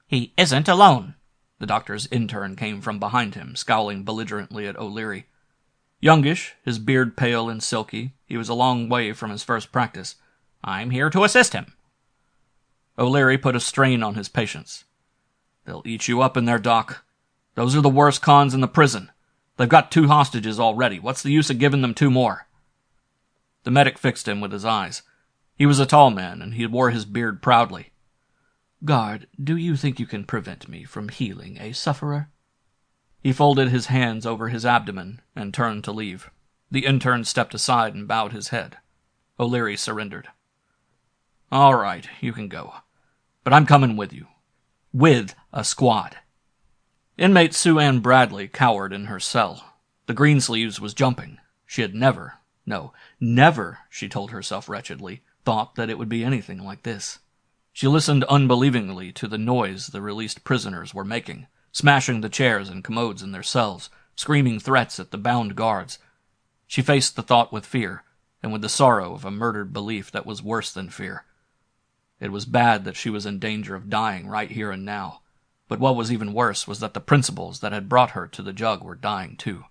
He isn't alone. The doctor's intern came from behind him, scowling belligerently at O'Leary. Youngish, his beard pale and silky, he was a long way from his first practice. "I'm here to assist him." O'Leary put a strain on his patience. "They'll eat you up in there, Doc. Those are the worst cons in the prison. They've got 2 hostages already. What's the use of giving them 2 more? The medic fixed him with his eyes. He was a tall man, and he wore his beard proudly. "Guard, do you think you can prevent me from healing a sufferer?" He folded his hands over his abdomen and turned to leave. The intern stepped aside and bowed his head. O'Leary surrendered. "All right, you can go. But I'm coming with you. With a squad." Inmate Sue Ann Bradley cowered in her cell. The Greensleeves was jumping. She had never, she told herself wretchedly, thought that it would be anything like this. She listened unbelievingly to the noise the released prisoners were making, smashing the chairs and commodes in their cells, screaming threats at the bound guards. She faced the thought with fear, and with the sorrow of a murdered belief that was worse than fear. It was bad that she was in danger of dying right here and now, but what was even worse was that the principals that had brought her to the jug were dying too.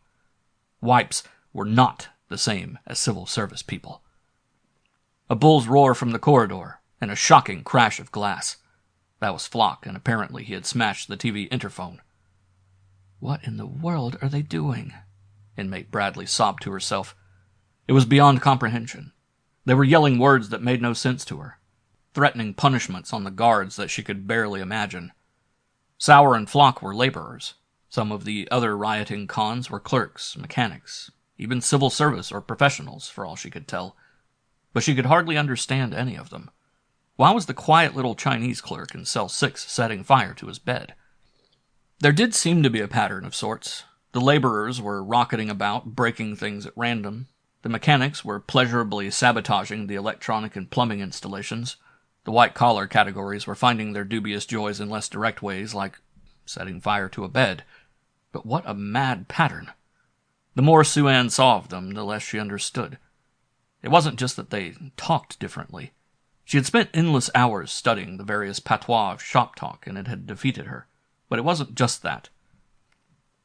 Wipes were not the same as civil service people. A bull's roar from the corridor, and a shocking crash of glass. That was Flock, and apparently he had smashed the TV interphone. "What in the world are they doing?" Inmate Bradley sobbed to herself. It was beyond comprehension. They were yelling words that made no sense to her, threatening punishments on the guards that she could barely imagine. Sauer and Flock were laborers. Some of the other rioting cons were clerks, mechanics, even civil service or professionals, for all she could tell. But she could hardly understand any of them. Why was the quiet little Chinese clerk in cell 6 setting fire to his bed? There did seem to be a pattern of sorts. The laborers were rocketing about, breaking things at random. The mechanics were pleasurably sabotaging the electronic and plumbing installations. The white-collar categories were finding their dubious joys in less direct ways, like setting fire to a bed. But what a mad pattern! The more Sue Ann saw of them, the less she understood. It wasn't just that they talked differently. She had spent endless hours studying the various patois of shop talk, and it had defeated her. But it wasn't just that.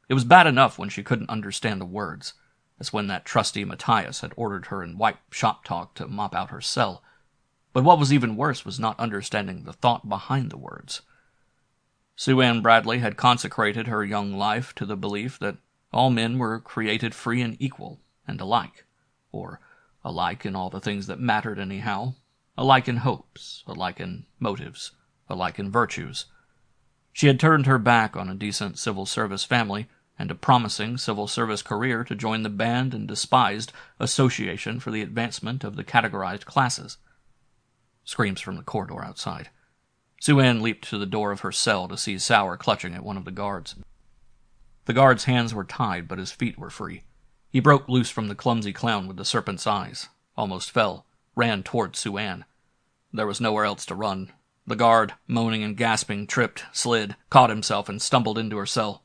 It was bad enough when she couldn't understand the words, as when that trusty Matthias had ordered her in white shop talk to mop out her cell. But what was even worse was not understanding the thought behind the words. Sue Ann Bradley had consecrated her young life to the belief that all men were created free and equal, and alike, or alike in all the things that mattered anyhow, alike in hopes, alike in motives, alike in virtues. She had turned her back on a decent civil service family and a promising civil service career to join the banned and despised Association for the Advancement of the Categorized Classes. Screams from the corridor outside. Sue Ann leaped to the door of her cell to see Sauer clutching at one of the guards. The guard's hands were tied, but his feet were free. He broke loose from the clumsy clown with the serpent's eyes, almost fell, ran toward Sue Ann. There was nowhere else to run. The guard, moaning and gasping, tripped, slid, caught himself, and stumbled into her cell.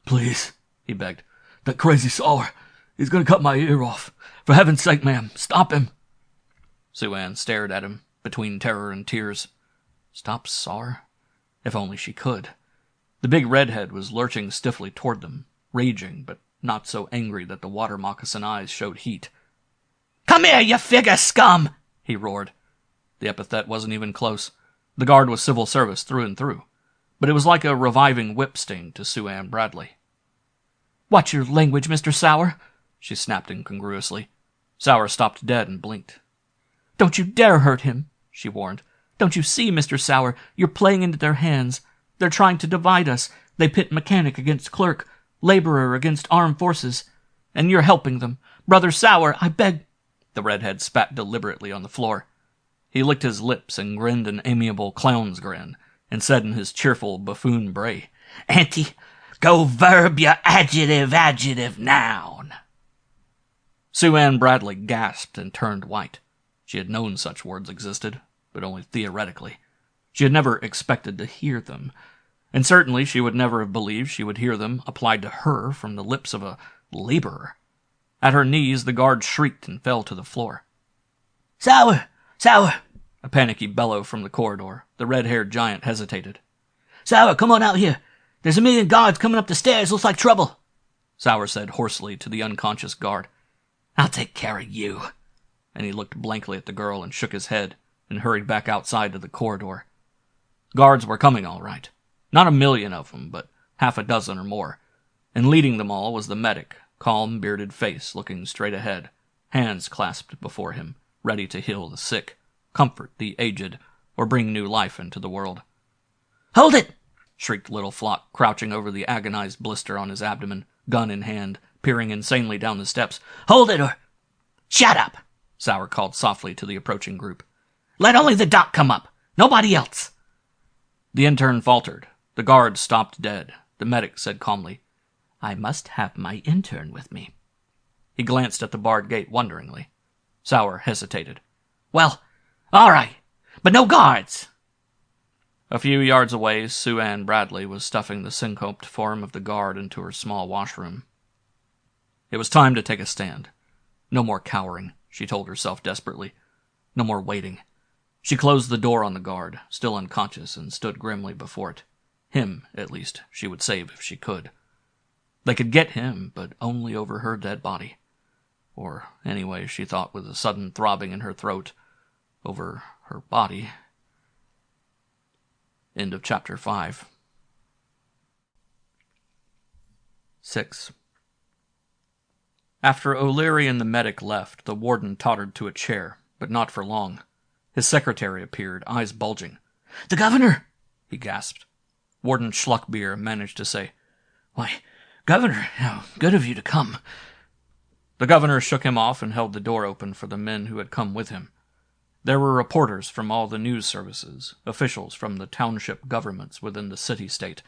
"Please," he begged. "That crazy Sauer, he's going to cut my ear off. For heaven's sake, ma'am, stop him." Sue Ann stared at him, between terror and tears. Stop Sauer? If only she could. The big redhead was lurching stiffly toward them, raging, but not so angry that the water moccasin eyes showed heat. "Come here, you figure scum!" he roared. The epithet wasn't even close. The guard was civil service through and through, but it was like a reviving whip sting to Sue Ann Bradley. "Watch your language, Mr. Sauer," she snapped incongruously. Sauer stopped dead and blinked. "Don't you dare hurt him," she warned. "Don't you see, Mr. Sauer, you're playing into their hands. They're trying to divide us. They pit mechanic against clerk, laborer against armed forces. And you're helping them. Brother Sauer, I beg—" The redhead spat deliberately on the floor. He licked his lips and grinned an amiable clown's grin, and said in his cheerful buffoon bray, "Auntie, go verb your adjective, noun." Sue Ann Bradley gasped and turned white. She had known such words existed, but only theoretically. She had never expected to hear them, and certainly she would never have believed she would hear them applied to her from the lips of a laborer. At her knees, the guard shrieked and fell to the floor. "Sauer! Sauer!" A panicky bellow from the corridor. The red-haired giant hesitated. "Sauer, come on out here. There's a million guards coming up the stairs. Looks like trouble." Sauer said hoarsely to the unconscious guard. "I'll take care of you." And he looked blankly at the girl and shook his head and hurried back outside to the corridor. Guards were coming all right. Not a million of them, but half a dozen or more. And leading them all was the medic, calm, bearded face looking straight ahead, hands clasped before him, ready to heal the sick, comfort the aged, or bring new life into the world. "Hold it!" shrieked Little Flock, crouching over the agonized blister on his abdomen, gun in hand, peering insanely down the steps. "Hold it, or—" "Shut up!" Sauer called softly to the approaching group. "Let only the doc come up. Nobody else." The intern faltered. The guard stopped dead. The medic said calmly, "I must have my intern with me." He glanced at the barred gate wonderingly. Sauer hesitated. "Well, all right, but no guards." A few yards away, Sue Ann Bradley was stuffing the syncoped form of the guard into her small washroom. It was time to take a stand. No more cowering, she told herself desperately. No more waiting. She closed the door on the guard, still unconscious, and stood grimly before it. Him, at least, she would save if she could. They could get him, but only over her dead body. Or, anyway, she thought with a sudden throbbing in her throat, over her body. End of chapter 5. 6. After O'Leary and the medic left, the warden tottered to a chair, but not for long. His secretary appeared, eyes bulging. "The governor!" he gasped. Warden Schluckbeer managed to say, "Why, Governor, how good of you to come." The governor shook him off and held the door open for the men who had come with him. There were reporters from all the news services, officials from the township governments within the city-state.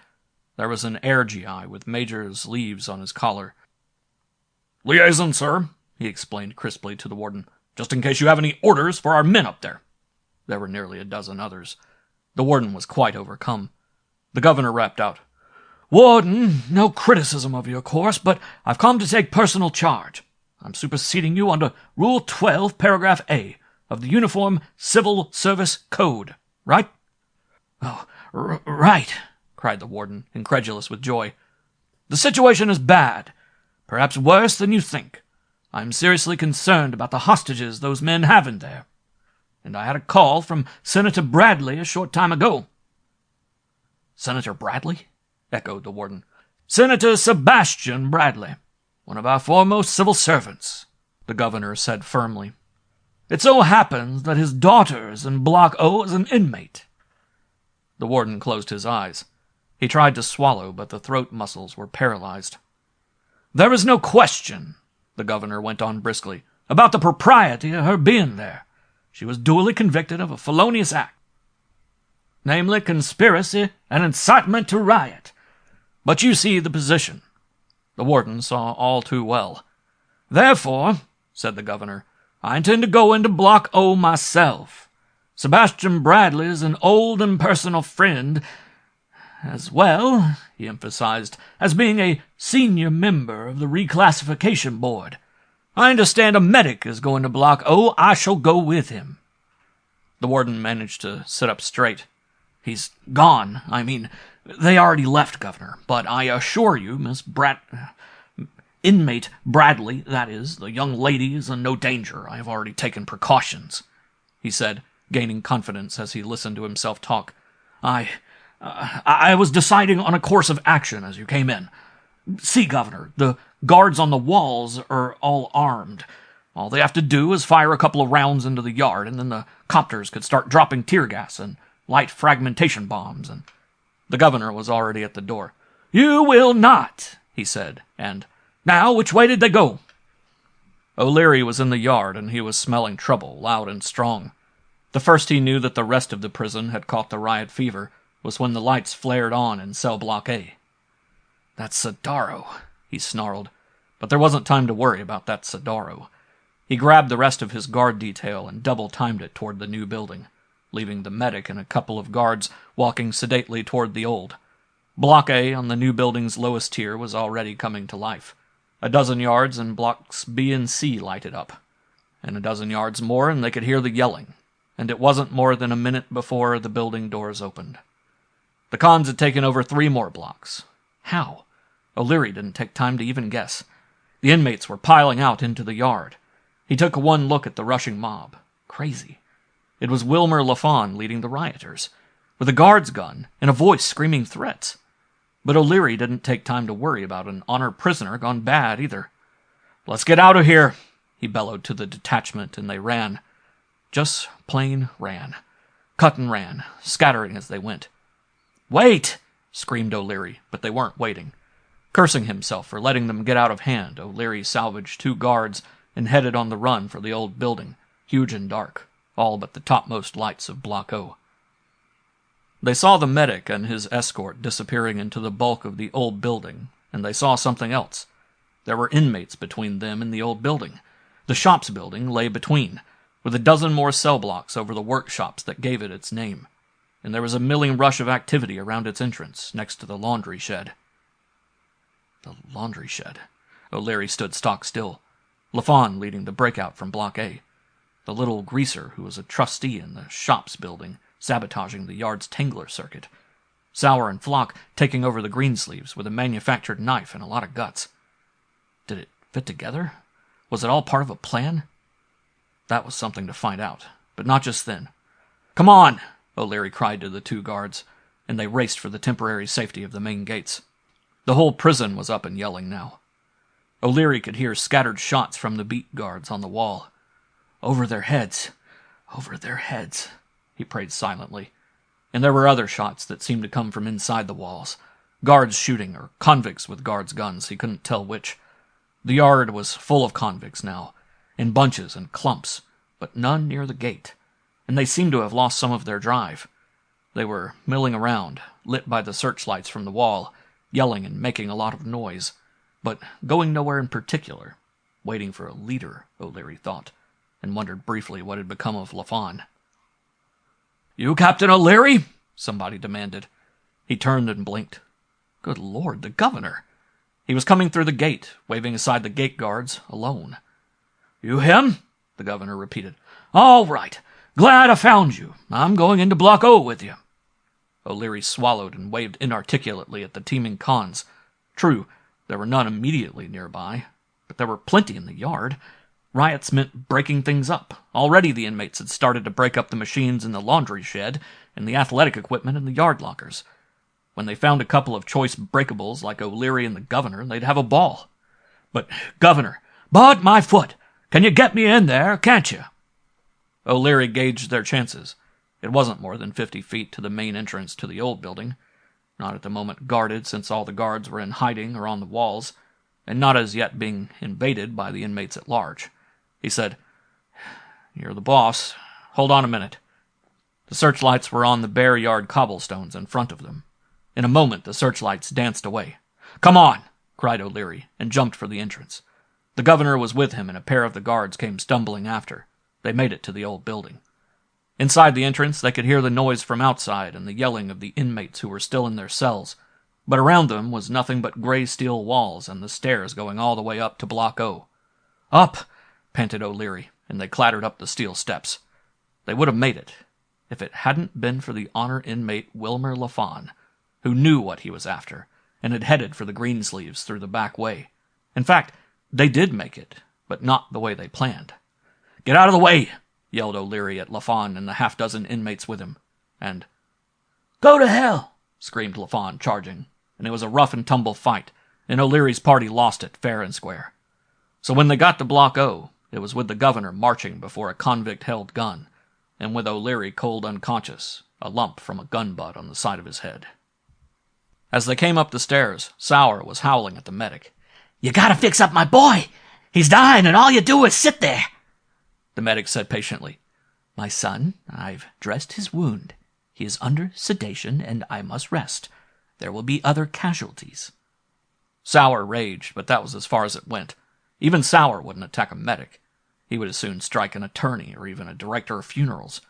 There was an air GI with Major's leaves on his collar. "Liaison, sir," he explained crisply to the warden, "just in case you have any orders for our men up there." There were nearly a dozen others. The warden was quite overcome. The governor rapped out, "Warden, no criticism of you, of course, but I've come to take personal charge. I'm superseding you under Rule 12, Paragraph A of the Uniform Civil Service Code, right?" "Oh, right," cried the warden, incredulous with joy. "The situation is bad, perhaps worse than you think. I'm seriously concerned about the hostages those men have in there. And I had a call from Senator Bradley a short time ago." "Senator Bradley?" echoed the warden. "Senator Sebastian Bradley, one of our foremost civil servants," the governor said firmly. "It so happens that his daughter is in Block O as an inmate." The warden closed his eyes. He tried to swallow, but the throat muscles were paralyzed. "There is no question," the governor went on briskly, "about the propriety of her being there. She was duly convicted of a felonious act, namely conspiracy and incitement to riot. But you see the position." The warden saw all too well. "Therefore," said the governor, "I intend to go into Block O myself. Sebastian Bradley is an old and personal friend, as well," he emphasized, "as being a senior member of the reclassification board. I understand a medic is going to Block O. I shall go with him." The warden managed to sit up straight. "He's gone. I mean, they already left, Governor. But I assure you, Inmate Bradley, that is, the young lady is in no danger. I have already taken precautions," he said, gaining confidence as he listened to himself talk. I was deciding on a course of action as you came in. See, Governor, the guards on the walls are all armed. All they have to do is fire a couple of rounds into the yard, and then the copters could start dropping tear gas and light fragmentation bombs, and..." The governor was already at the door. "You will not," he said, and, "Now, which way did they go?" O'Leary was in the yard, and he was smelling trouble, loud and strong. The first he knew that the rest of the prison had caught the riot fever was when the lights flared on in cell block A. "That's Sodaro," he snarled, but there wasn't time to worry about that Sodaro. He grabbed the rest of his guard detail and double-timed it toward the new building, leaving the medic and a couple of guards walking sedately toward the old. Block A on the new building's lowest tier was already coming to life. A dozen yards and blocks B and C lighted up. And a dozen yards more and they could hear the yelling. And it wasn't more than a minute before the building doors opened. The cons had taken over 3 more blocks. How? O'Leary didn't take time to even guess. The inmates were piling out into the yard. He took one look at the rushing mob. Crazy. It was Wilmer Lafon leading the rioters, with a guard's gun and a voice screaming threats. But O'Leary didn't take time to worry about an honor prisoner gone bad either. "Let's get out of here," he bellowed to the detachment, and they ran. Just plain ran. Cut and ran, scattering as they went. "Wait!" screamed O'Leary, but they weren't waiting. Cursing himself for letting them get out of hand, O'Leary salvaged 2 guards and headed on the run for the old building, huge and dark, all but the topmost lights of Block O. They saw the medic and his escort disappearing into the bulk of the old building, and they saw something else. There were inmates between them and the old building. The shops building lay between, with a dozen more cell blocks over the workshops that gave it its name, and there was a milling rush of activity around its entrance, next to the laundry shed. The laundry shed. O'Leary stood stock still, Lafon leading the breakout from Block A. The little greaser who was a trustee in the shops building, sabotaging the yard's Tangler circuit. Sauer and Flock taking over the Greensleeves with a manufactured knife and a lot of guts. Did it fit together? Was it all part of a plan? That was something to find out, but not just then. "Come on!" O'Leary cried to the 2 guards, and they raced for the temporary safety of the main gates. The whole prison was up and yelling now. O'Leary could hear scattered shots from the beat guards on the wall. Over their heads, he prayed silently. And there were other shots that seemed to come from inside the walls. Guards shooting, or convicts with guards' guns, he couldn't tell which. The yard was full of convicts now, in bunches and clumps, but none near the gate, and they seemed to have lost some of their drive. They were milling around, lit by the searchlights from the wall, yelling and making a lot of noise, but going nowhere in particular, waiting for a leader, O'Leary thought, and wondered briefly what had become of Lafon. "You Captain O'Leary?" somebody demanded. He turned and blinked. Good Lord, the governor! He was coming through the gate, waving aside the gate guards, alone. "You him?" the governor repeated. "All right. Glad I found you. I'm going into Block O with you." O'Leary swallowed and waved inarticulately at the teeming cons. True, there were none immediately nearby, but there were plenty in the yard. Riots meant breaking things up. Already the inmates had started to break up the machines in the laundry shed and the athletic equipment in the yard lockers. When they found a couple of choice breakables like O'Leary and the governor, they'd have a ball. "But, Governor, but my foot! Can you get me in there, can't you?" O'Leary gauged their chances. It wasn't more than 50 feet to the main entrance to the old building, not at the moment guarded since all the guards were in hiding or on the walls, and not as yet being invaded by the inmates at large. He said, "You're the boss. Hold on a minute." The searchlights were on the bare yard cobblestones in front of them. In a moment the searchlights danced away. "Come on!" cried O'Leary, and jumped for the entrance. The governor was with him, and a pair of the guards came stumbling after. They made it to the old building. Inside the entrance, they could hear the noise from outside and the yelling of the inmates who were still in their cells, but around them was nothing but gray steel walls and the stairs going all the way up to Block O. "Up!" panted O'Leary, and they clattered up the steel steps. They would have made it, if it hadn't been for the honor inmate Wilmer Lafon, who knew what he was after, and had headed for the Greensleeves through the back way. In fact, they did make it, but not the way they planned. "Get out of the way!" yelled O'Leary at Lafon and the half-dozen inmates with him, and "Go to hell!" screamed Lafon, charging, and it was a rough-and-tumble fight, and O'Leary's party lost it fair and square. So when they got to Block O, it was with the governor marching before a convict-held gun, and with O'Leary cold unconscious, a lump from a gun butt on the side of his head. As they came up the stairs, Sauer was howling at the medic. "You gotta fix up my boy! He's dying, and all you do is sit there!" The medic said patiently, "My son, I've dressed his wound. He is under sedation, and I must rest. There will be other casualties." Sauer raged, but that was as far as it went. Even Sauer wouldn't attack a medic. He would as soon strike an attorney or even a director of funerals.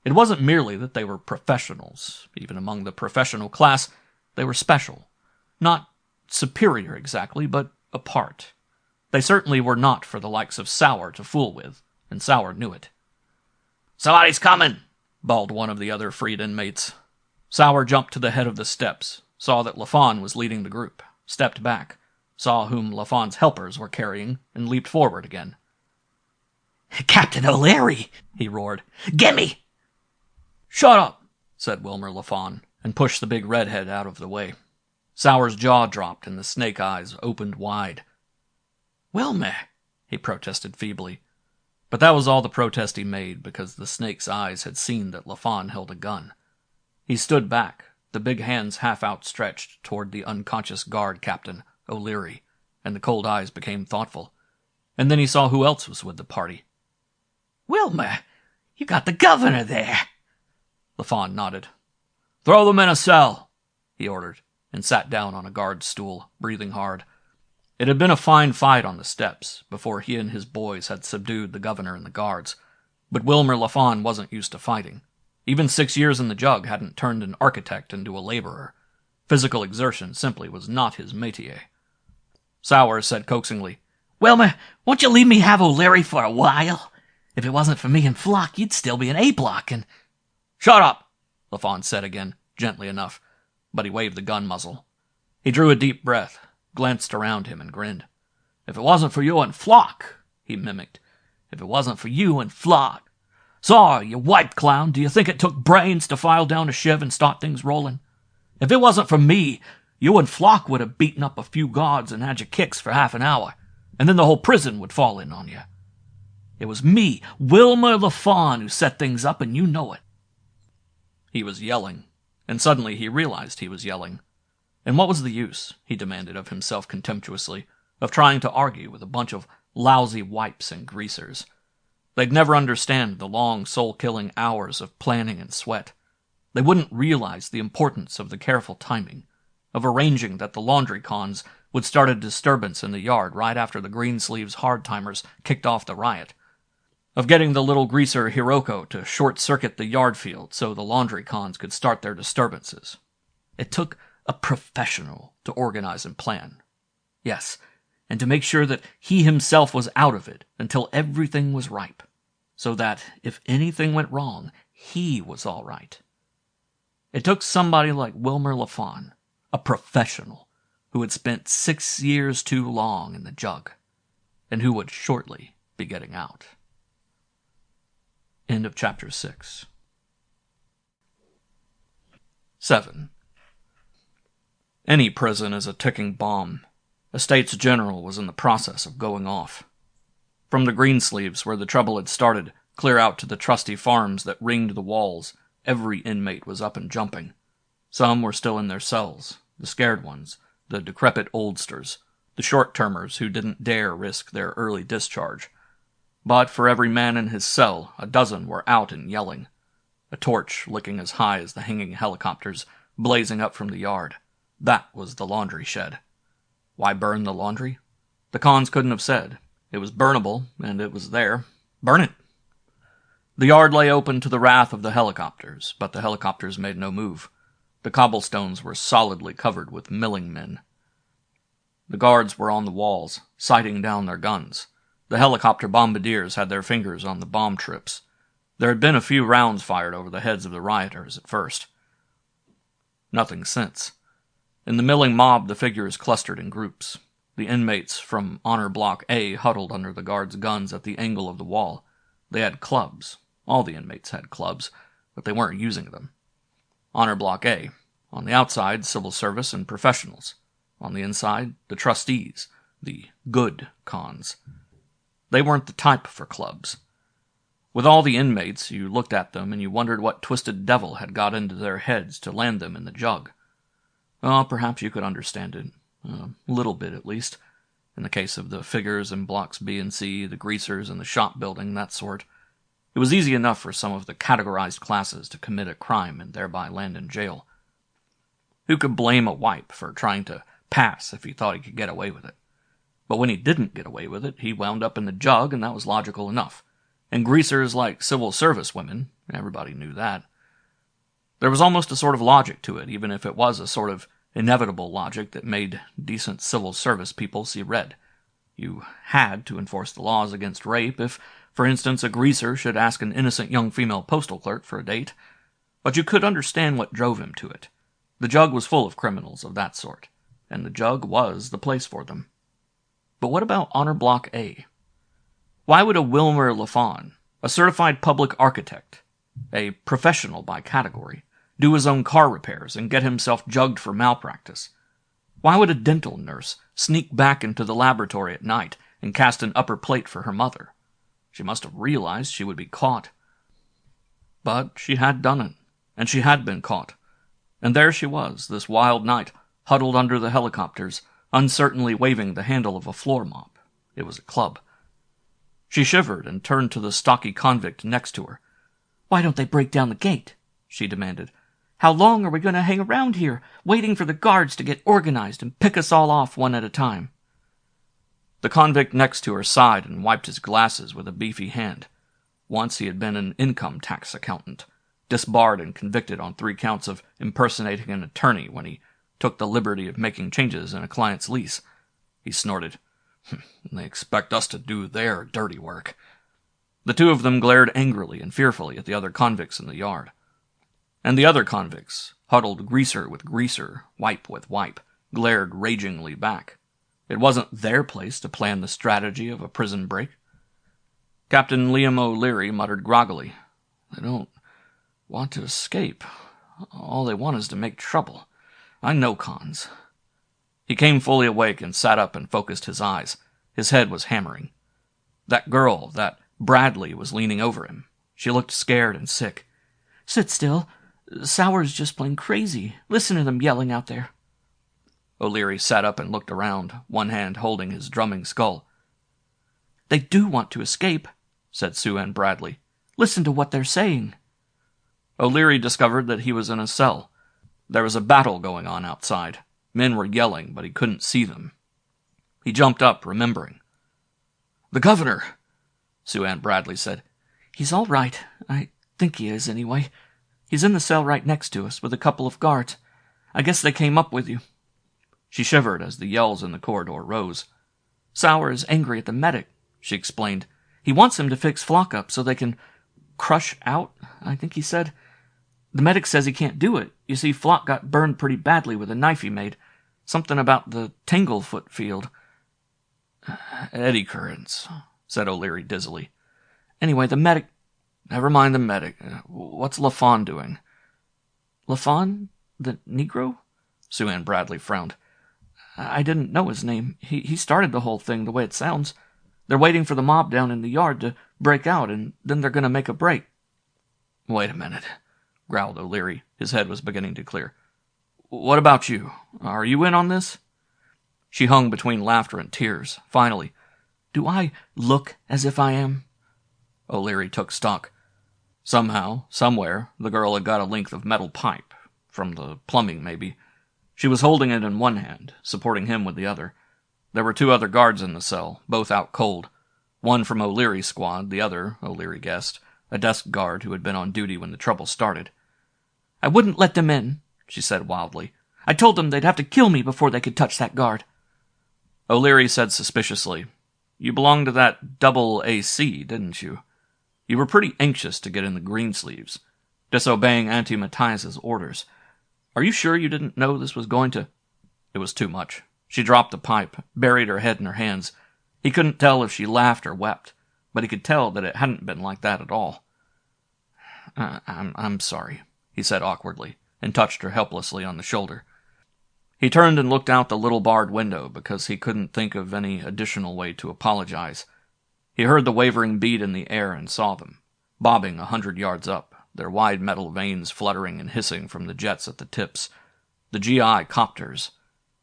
It wasn't merely that they were professionals. Even among the professional class, they were special. Not superior exactly, but apart. They certainly were not for the likes of Sauer to fool with, and Sauer knew it. "Somebody's coming!" bawled one of the other freed inmates. Sauer jumped to the head of the steps, saw that Lafon was leading the group, stepped back, saw whom Lafon's helpers were carrying, and leaped forward again. "Captain O'Leary!" he roared. "Gimme!" "Shut up!" said Wilmer Lafon, and pushed the big redhead out of the way. Sour's jaw dropped and the snake eyes opened wide. "Wilmer!" he protested feebly. But that was all the protest he made, because the snake's eyes had seen that Lafon held a gun. He stood back, the big hands half outstretched toward the unconscious guard captain, O'Leary, and the cold eyes became thoughtful. And then he saw who else was with the party. "Wilmer, you got the governor there." Lafon nodded. "Throw them in a cell," he ordered, and sat down on a guard stool, breathing hard. It had been a fine fight on the steps, before he and his boys had subdued the governor and the guards. But Wilmer Lafon wasn't used to fighting. Even 6 years in the jug hadn't turned an architect into a laborer. Physical exertion simply was not his métier. Sour said coaxingly, "Wilmer, won't you leave me have O'Leary for a while? If it wasn't for me and Flock, you'd still be in A-block and—" "Shut up," Lafon said again, gently enough, but he waved the gun muzzle. He drew a deep breath, glanced around him, and grinned. "If it wasn't for you and Flock," he mimicked. "If it wasn't for you and Flock. Sorry, you white clown, do you think it took brains to file down a shiv and start things rolling? If it wasn't for me, you and Flock would have beaten up a few guards and had your kicks for half an hour, and then the whole prison would fall in on you. It was me, Wilmer Lafon, who set things up, and you know it." He was yelling, and suddenly he realized he was yelling. And what was the use, he demanded of himself contemptuously, of trying to argue with a bunch of lousy wipes and greasers? They'd never understand the long, soul-killing hours of planning and sweat. They wouldn't realize the importance of the careful timing, of arranging that the laundry cons would start a disturbance in the yard right after the Greensleeves hard-timers kicked off the riot, of getting the little greaser Hiroko to short-circuit the yard field so the laundry cons could start their disturbances. It took a professional to organize and plan. Yes, and to make sure that he himself was out of it until everything was ripe, so that if anything went wrong, he was all right. It took somebody like Wilmer Lafon, a professional, who had spent 6 years too long in the jug, and who would shortly be getting out. End of chapter 6. 7. Any prison is a ticking bomb. A States General was in the process of going off. From the Greensleeves, where the trouble had started, clear out to the trusty farms that ringed the walls, every inmate was up and jumping. Some were still in their cells, the scared ones, the decrepit oldsters, the short-termers who didn't dare risk their early discharge. But for every man in his cell, a dozen were out and yelling. A torch, licking as high as the hanging helicopters, blazing up from the yard. That was the laundry shed. Why burn the laundry? The cons couldn't have said. It was burnable, and it was there. Burn it! The yard lay open to the wrath of the helicopters, but the helicopters made no move. The cobblestones were solidly covered with milling men. The guards were on the walls, sighting down their guns. The helicopter bombardiers had their fingers on the bomb trips. There had been a few rounds fired over the heads of the rioters at first. Nothing since. In the milling mob, the figures clustered in groups. The inmates from Honor Block A huddled under the guards' guns at the angle of the wall. They had clubs. All the inmates had clubs, but they weren't using them. Honor Block A. On the outside, civil service and professionals. On the inside, the trustees, the good cons. They weren't the type for clubs. With all the inmates, you looked at them and you wondered what twisted devil had got into their heads to land them in the jug. Well, perhaps you could understand it. A little bit, at least. In the case of the figures in blocks B and C, the greasers in the shop building, that sort. It was easy enough for some of the categorized classes to commit a crime and thereby land in jail. Who could blame a wipe for trying to pass if he thought he could get away with it? But when he didn't get away with it, he wound up in the jug, and that was logical enough. And greasers like civil service women, everybody knew that. There was almost a sort of logic to it, even if it was a sort of inevitable logic that made decent civil service people see red. You had to enforce the laws against rape if, for instance, a greaser should ask an innocent young female postal clerk for a date. But you could understand what drove him to it. The jug was full of criminals of that sort, and the jug was the place for them. But what about Honor Block A? Why would a Wilmer Lafon, a certified public architect, a professional by category, do his own car repairs and get himself jugged for malpractice? Why would a dental nurse sneak back into the laboratory at night and cast an upper plate for her mother? She must have realized she would be caught. But she had done it, and she had been caught. And there she was, this wild night, huddled under the helicopters, uncertainly waving the handle of a floor mop. It was a club. She shivered and turned to the stocky convict next to her. "Why don't they break down the gate?" she demanded. "How long are we going to hang around here, waiting for the guards to get organized and pick us all off one at a time?" The convict next to her sighed and wiped his glasses with a beefy hand. Once he had been an income tax accountant, disbarred and convicted on 3 counts of impersonating an attorney when he took the liberty of making changes in a client's lease. He snorted. They expect us to do their dirty work. The two of them glared angrily and fearfully at the other convicts in the yard. And the other convicts, huddled greaser with greaser, wipe with wipe, glared ragingly back. It wasn't their place to plan the strategy of a prison break. Captain Liam O'Leary muttered groggily, "They don't want to escape. All they want is to make trouble. I know cons." He came fully awake and sat up and focused his eyes. His head was hammering. That girl, that Bradley, was leaning over him. She looked scared and sick. "Sit still. Sour's just plain crazy. Listen to them yelling out there." O'Leary sat up and looked around, one hand holding his drumming skull. "They do want to escape," said Sue Ann Bradley. "Listen to what they're saying." O'Leary discovered that he was in a cell. There was a battle going on outside. Men were yelling, but he couldn't see them. He jumped up, remembering. "The governor," Sue Ann Bradley said. "He's all right. I think he is, anyway. He's in the cell right next to us, with a couple of guards. I guess they came up with you." She shivered as the yells in the corridor rose. "Sour is angry at the medic," she explained. "He wants him to fix Flock up so they can crush out, I think he said. The medic says he can't do it. You see, Flock got burned pretty badly with a knife he made. Something about the Tanglefoot field." "Eddy currents," said O'Leary dizzily. "Anyway, the medic—" "Never mind the medic. What's Lafon doing?" "Lafon? The Negro?" Sue Ann Bradley frowned. "I didn't know his name. He started the whole thing the way it sounds. They're waiting for the mob down in the yard to break out, and then they're going to make a break." "Wait a minute," growled O'Leary. His head was beginning to clear. "What about you? Are you in on this?" She hung between laughter and tears. Finally, "Do I look as if I am?" O'Leary took stock. Somehow, somewhere, the girl had got a length of metal pipe. From the plumbing, maybe. She was holding it in one hand, supporting him with the other. There were 2 other guards in the cell, both out cold. One from O'Leary's squad, the other, O'Leary guessed, a desk guard who had been on duty when the trouble started. "I wouldn't let them in," she said wildly. "I told them they'd have to kill me before they could touch that guard." O'Leary said suspiciously, "You belonged to that double AC, didn't you? You were pretty anxious to get in the Greensleeves, disobeying Auntie Matthias's orders. Are you sure you didn't know this was going to—" It was too much. She dropped the pipe, buried her head in her hands. He couldn't tell if she laughed or wept, but he could tell that it hadn't been like that at all. I'm sorry," he said awkwardly, and touched her helplessly on the shoulder. He turned and looked out the little barred window because he couldn't think of any additional way to apologize. He heard the wavering beat in the air and saw them, bobbing 100 yards up, their wide metal vanes fluttering and hissing from the jets at the tips. The GI copters,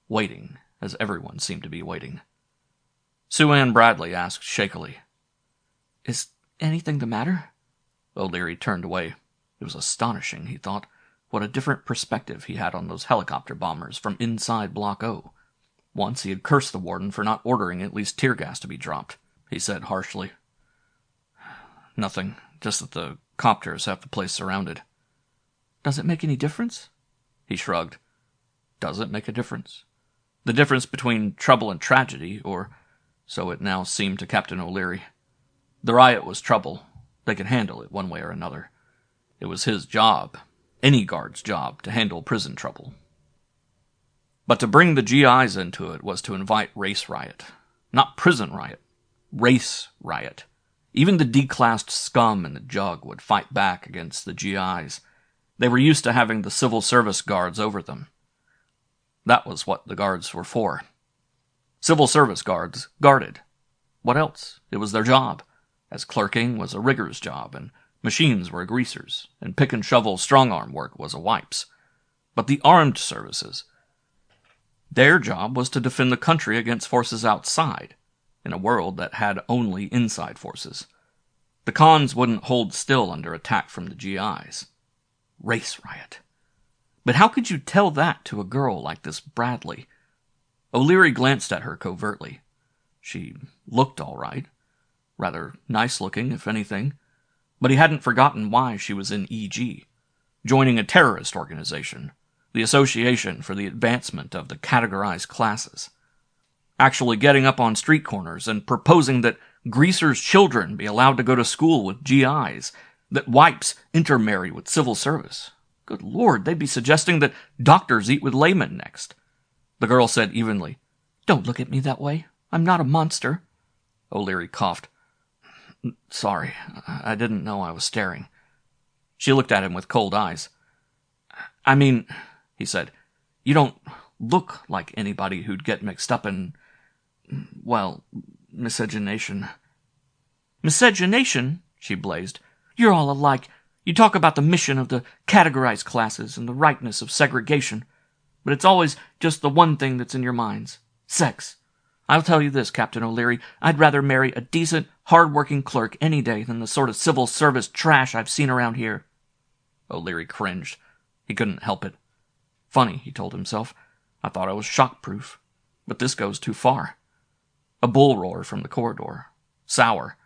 waiting, as everyone seemed to be waiting. Sue Ann Bradley asked shakily, "Is anything the matter?" O'Leary turned away. It was astonishing, he thought, what a different perspective he had on those helicopter bombers from inside Block O. Once he had cursed the warden for not ordering at least tear gas to be dropped. He said harshly, "Nothing, just that the copters have the place surrounded." "Does it make any difference?" He shrugged. Does it make a difference? The difference between trouble and tragedy, or so it now seemed to Captain O'Leary. The riot was trouble. They could handle it one way or another. It was his job, any guard's job, to handle prison trouble. But to bring the GIs into it was to invite race riot. Not prison riot. Race riot. Even the declassed scum in the jug would fight back against the GIs. They were used to having the civil service guards over them. That was what the guards were for. Civil service guards guarded. What else? It was their job, as clerking was a rigger's job, and machines were a greaser's, and pick-and-shovel strong-arm work was a wipe's. But the armed services, their job was to defend the country against forces outside, in a world that had only inside forces. The cons wouldn't hold still under attack from the GIs. Race riot. But how could you tell that to a girl like this Bradley? O'Leary glanced at her covertly. She looked all right. Rather nice-looking, if anything. But he hadn't forgotten why she was in EG, joining a terrorist organization, the Association for the Advancement of the Categorized Classes. Actually getting up on street corners and proposing that greasers' children be allowed to go to school with GIs, that wipes intermarry with civil service. Good Lord, they'd be suggesting that doctors eat with laymen next. The girl said evenly, "Don't look at me that way. I'm not a monster." O'Leary coughed. "Sorry, I didn't know I was staring." She looked at him with cold eyes. "I mean," he said, "you don't look like anybody who'd get mixed up in, well, miscegenation." "Miscegenation?" she blazed. "You're all alike. You talk about the mission of the categorized classes and the rightness of segregation, but it's always just the one thing that's in your minds. Sex. I'll tell you this, Captain O'Leary, I'd rather marry a decent, hard-working clerk any day than the sort of civil service trash I've seen around here." O'Leary cringed. He couldn't help it. Funny, he told himself. I thought I was shock-proof. But this goes too far. A bull roar from the corridor. Sour.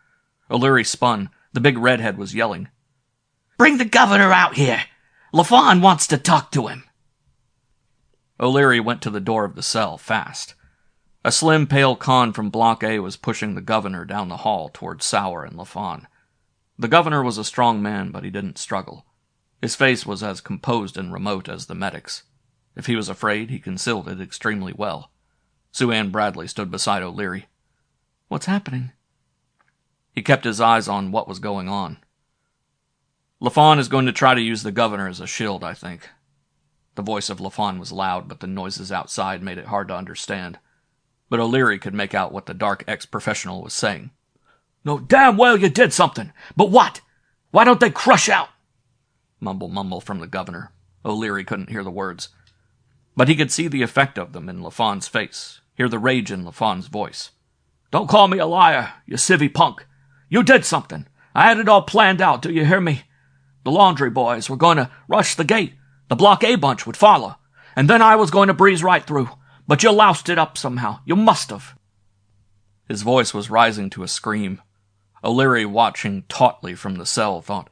O'Leary spun. The big redhead was yelling. "Bring the governor out here! LaFawn wants to talk to him!" O'Leary went to the door of the cell fast. A slim, pale con from Block A was pushing the governor down the hall toward Sour and LaFawn. The governor was a strong man, but he didn't struggle. His face was as composed and remote as the medic's. If he was afraid, he concealed it extremely well. Sue Ann Bradley stood beside O'Leary. "What's happening?" He kept his eyes on what was going on. "LaFawn is going to try to use the governor as a shield, I think." The voice of LaFawn was loud, but the noises outside made it hard to understand. But O'Leary could make out what the dark ex-professional was saying. "No, damn well you did something. But what? Why don't they crush out?" Mumble from the governor. O'Leary couldn't hear the words. But he could see the effect of them in LaFawn's face, hear the rage in LaFawn's voice. "Don't call me a liar, you civvy punk. You did something. I had it all planned out, do you hear me? The laundry boys were going to rush the gate. The Block A bunch would follow. And then I was going to breeze right through. But you loused it up somehow. You must have." His voice was rising to a scream. O'Leary, watching tautly from the cell, thought,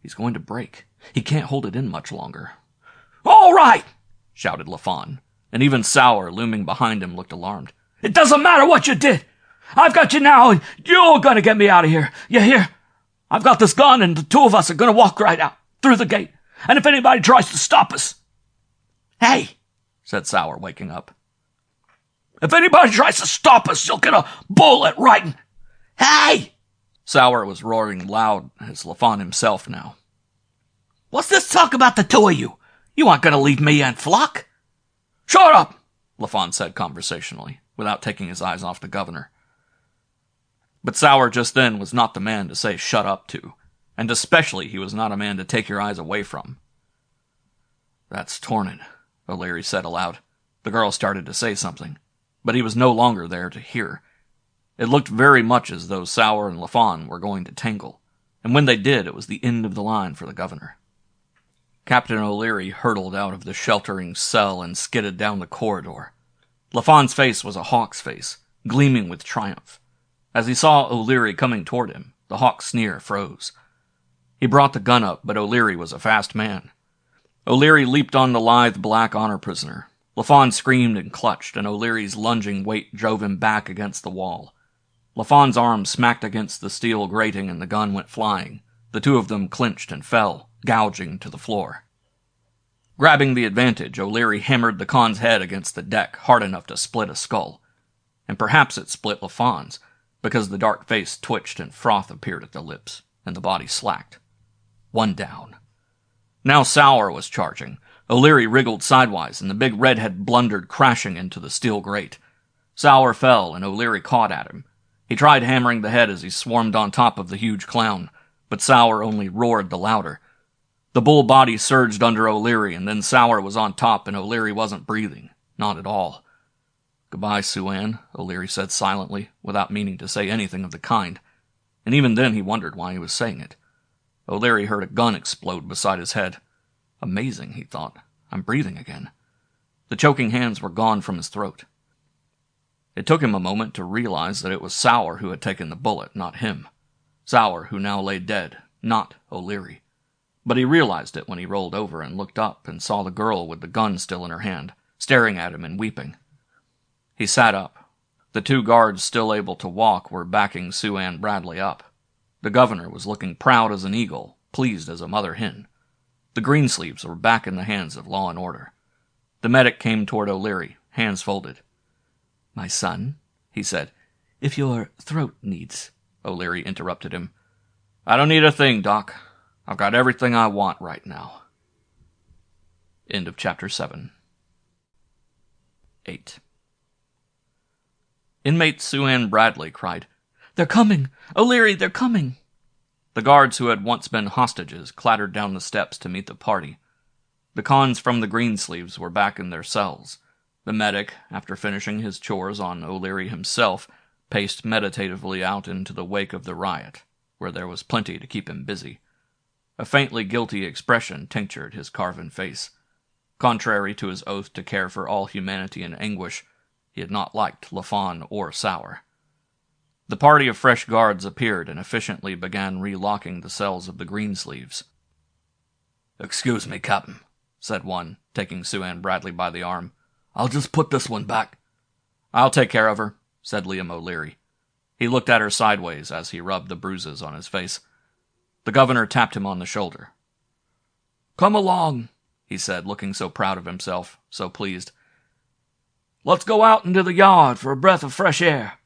"He's going to break. He can't hold it in much longer." "All right!" shouted LaFawn, and even Sour, looming behind him, looked alarmed. "It doesn't matter what you did. I've got you now, and you're going to get me out of here. You hear? I've got this gun, and the two of us are going to walk right out, through the gate. And if anybody tries to stop us—" "Hey," said Sour, waking up. "If anybody tries to stop us, you'll get a bullet right in—" "Hey!" Sour was roaring loud as LaFawn himself now. "What's this talk about the two of you? You aren't going to leave me and Flock." "Shut up," LaFawn said conversationally, without taking his eyes off the governor. But Sour just then was not the man to say shut up to, and especially he was not a man to take your eyes away from. "That's Tornin," O'Leary said aloud. The girl started to say something, but he was no longer there to hear. It looked very much as though Sour and LaFawn were going to tangle, and when they did, it was the end of the line for the governor. Captain O'Leary hurtled out of the sheltering cell and skidded down the corridor. LaFawn's face was a hawk's face, gleaming with triumph. As he saw O'Leary coming toward him, the hawk's sneer froze. He brought the gun up, but O'Leary was a fast man. O'Leary leaped on the lithe black honor prisoner. LaFawn screamed and clutched, and O'Leary's lunging weight drove him back against the wall. LaFawn's arm smacked against the steel grating and the gun went flying. The two of them clinched and fell, gouging to the floor. Grabbing the advantage, O'Leary hammered the con's head against the deck hard enough to split a skull. And perhaps it split LaFawn's, because the dark face twitched and froth appeared at the lips, and the body slacked. One down. Now Sour was charging. O'Leary wriggled sidewise, and the big redhead blundered crashing into the steel grate. Sour fell, and O'Leary caught at him. He tried hammering the head as he swarmed on top of the huge clown, but Sour only roared the louder. The bull body surged under O'Leary, and then Sour was on top, and O'Leary wasn't breathing. Not at all. "Goodbye, Sue-Ann," O'Leary said silently, without meaning to say anything of the kind. And even then he wondered why he was saying it. O'Leary heard a gun explode beside his head. Amazing, he thought. I'm breathing again. The choking hands were gone from his throat. It took him a moment to realize that it was Sour who had taken the bullet, not him. Sour, who now lay dead, not O'Leary. But he realized it when he rolled over and looked up and saw the girl with the gun still in her hand, staring at him and weeping. He sat up. The two guards still able to walk were backing Sue-Ann Bradley up. The governor was looking proud as an eagle, pleased as a mother hen. The Greensleeves were back in the hands of law and order. The medic came toward O'Leary, hands folded. "My son," he said, "if your throat needs—" O'Leary interrupted him. "I don't need a thing, Doc. I've got everything I want right now." End of Chapter 7. 8. Inmate Sue-Ann Bradley cried, "They're coming! O'Leary, they're coming!" The guards who had once been hostages clattered down the steps to meet the party. The cons from the Greensleeves were back in their cells. The medic, after finishing his chores on O'Leary himself, paced meditatively out into the wake of the riot, where there was plenty to keep him busy. A faintly guilty expression tinctured his carven face. Contrary to his oath to care for all humanity in anguish, he had not liked LaFawn or Sour. The party of fresh guards appeared and efficiently began relocking the cells of the Greensleeves. "Excuse me, Captain," said one, taking Sue-Ann Bradley by the arm. "I'll just put this one back." "I'll take care of her," said Liam O'Leary. He looked at her sideways as he rubbed the bruises on his face. The governor tapped him on the shoulder. "Come along," he said, looking so proud of himself, so pleased. "Let's go out into the yard for a breath of fresh air."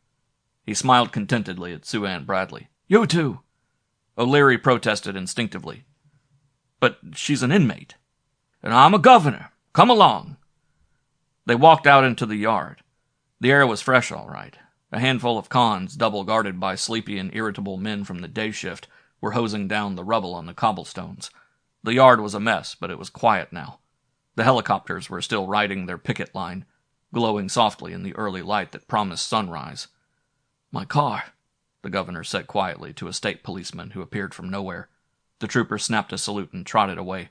He smiled contentedly at Sue-Ann Bradley. "You too." O'Leary protested instinctively. "But she's an inmate." "And I'm a governor. Come along." They walked out into the yard. The air was fresh, all right. A handful of cons, double guarded by sleepy and irritable men from the day shift, were hosing down the rubble on the cobblestones. The yard was a mess, but it was quiet now. The helicopters were still riding their picket line, glowing softly in the early light that promised sunrise. "My car," the governor said quietly to a state policeman who appeared from nowhere. The trooper snapped a salute and trotted away.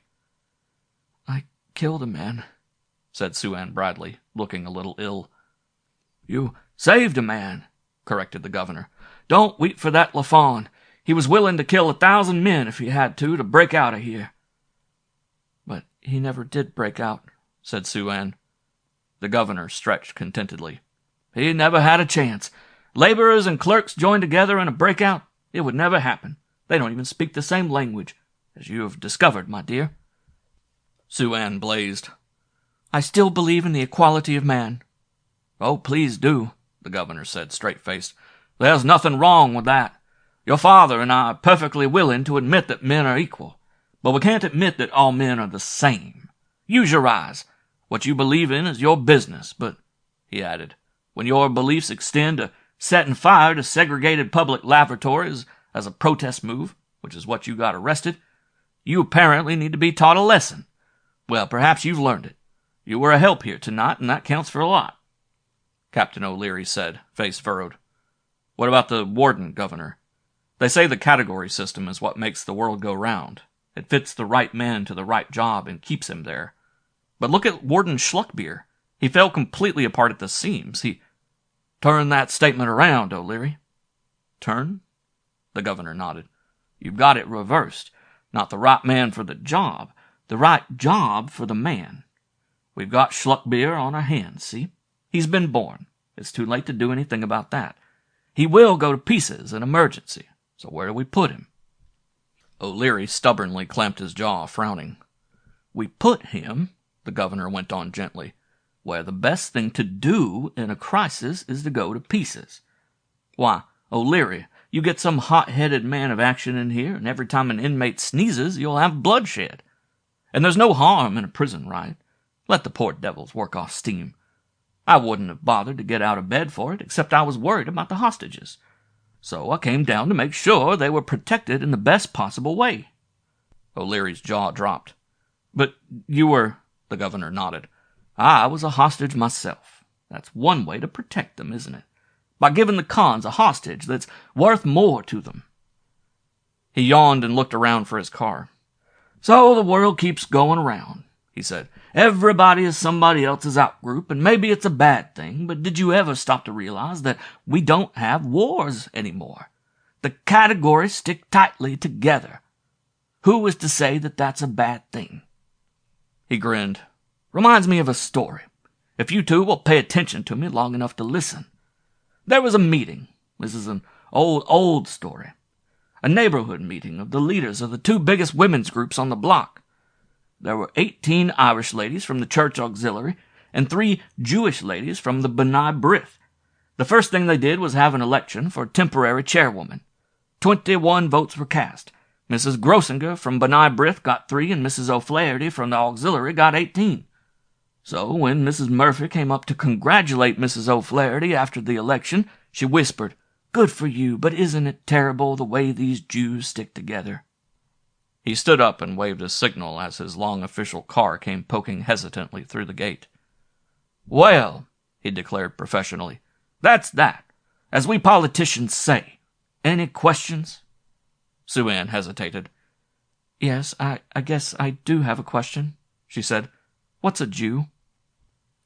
"I killed a man," said Sue-Ann Bradley, looking a little ill. "You saved a man," corrected the governor. "Don't weep for that LaFawn. He was willing to kill 1,000 men if he had to break out of here." "But he never did break out," said Sue-Ann. The governor stretched contentedly. "He never had a chance. Laborers and clerks joined together in a breakout. It would never happen. They don't even speak the same language, as you have discovered, my dear." Sue-Ann blazed. "I still believe in the equality of man." "Oh, please do," the governor said, straight-faced. "There's nothing wrong with that. Your father and I are perfectly willing to admit that men are equal, but we can't admit that all men are the same. Use your eyes. What you believe in is your business, but," he added, "when your beliefs extend to setting fire to segregated public lavatories as a protest move, which is what you got arrested, you apparently need to be taught a lesson. Well, perhaps you've learned it. You were a help here tonight, and that counts for a lot." Captain O'Leary said, face furrowed. "What about the warden, Governor? They say the category system is what makes the world go round. It fits the right man to the right job and keeps him there. But look at Warden Schluckbeer. He fell completely apart at the seams. He—" "Turn that statement around, O'Leary." "Turn?" The governor nodded. "You've got it reversed. Not the right man for the job. The right job for the man. We've got Schluckbeer on our hands, see? He's been born. It's too late to do anything about that. He will go to pieces in emergency. So where do we put him?" O'Leary stubbornly clamped his jaw, frowning. We put him, the governor went on gently, where the best thing to do in a crisis is to go to pieces. Why, O'Leary, you get some hot-headed man of action in here, and every time an inmate sneezes, you'll have bloodshed. And there's no harm in a prison riot. Let the poor devils work off steam. I wouldn't have bothered to get out of bed for it, except I was worried about the hostages. So I came down to make sure they were protected in the best possible way. O'Leary's jaw dropped. But you were, the governor nodded. I was a hostage myself. That's one way to protect them, isn't it? By giving the cons a hostage that's worth more to them. He yawned and looked around for his car. So the world keeps going around, he said. Everybody is somebody else's outgroup, and maybe it's a bad thing, but did you ever stop to realize that we don't have wars anymore? The categories stick tightly together. Who is to say that that's a bad thing? He grinned. Reminds me of a story, if you two will pay attention to me long enough to listen. There was a meeting. This is an old story. A neighborhood meeting of the leaders of the two biggest women's groups on the block. There were 18 Irish ladies from the church auxiliary and 3 Jewish ladies from the B'nai B'rith. The first thing they did was have an election for temporary chairwoman. 21 votes were cast. Mrs. Grossinger from B'nai B'rith got 3 and Mrs. O'Flaherty from the auxiliary got 18. So when Mrs. Murphy came up to congratulate Mrs. O'Flaherty after the election, she whispered, Good for you, but isn't it terrible the way these Jews stick together? He stood up and waved a signal as his long official car came poking hesitantly through the gate. Well, he declared professionally, that's that. As we politicians say. Any questions? Sue Ann hesitated. Yes, I guess I do have a question, she said. What's a Jew?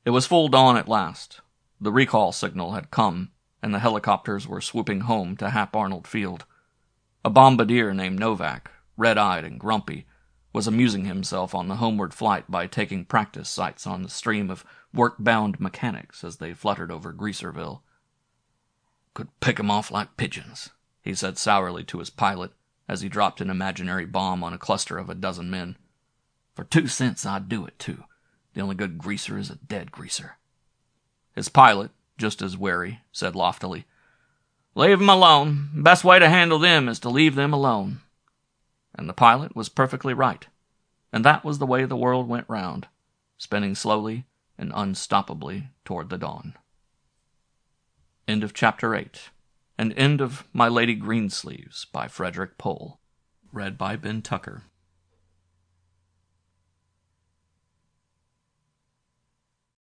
It was full dawn at last. The recall signal had come, and the helicopters were swooping home to Hap Arnold Field. A bombardier named Novak, red-eyed and grumpy, was amusing himself on the homeward flight by taking practice sights on the stream of work-bound mechanics as they fluttered over Greaserville. Could pick 'em off like pigeons, he said sourly to his pilot as he dropped an imaginary bomb on a cluster of a dozen men. For 2 cents I'd do it, too. The only good greaser is a dead greaser. His pilot, just as wary, said loftily, Leave 'em alone. Best way to handle them is to leave them alone. And the pilot was perfectly right. And that was the way the world went round, spinning slowly and unstoppably toward the dawn. End of Chapter 8. And end of My Lady Greensleeves by Frederick Powl. Read by Ben Tucker.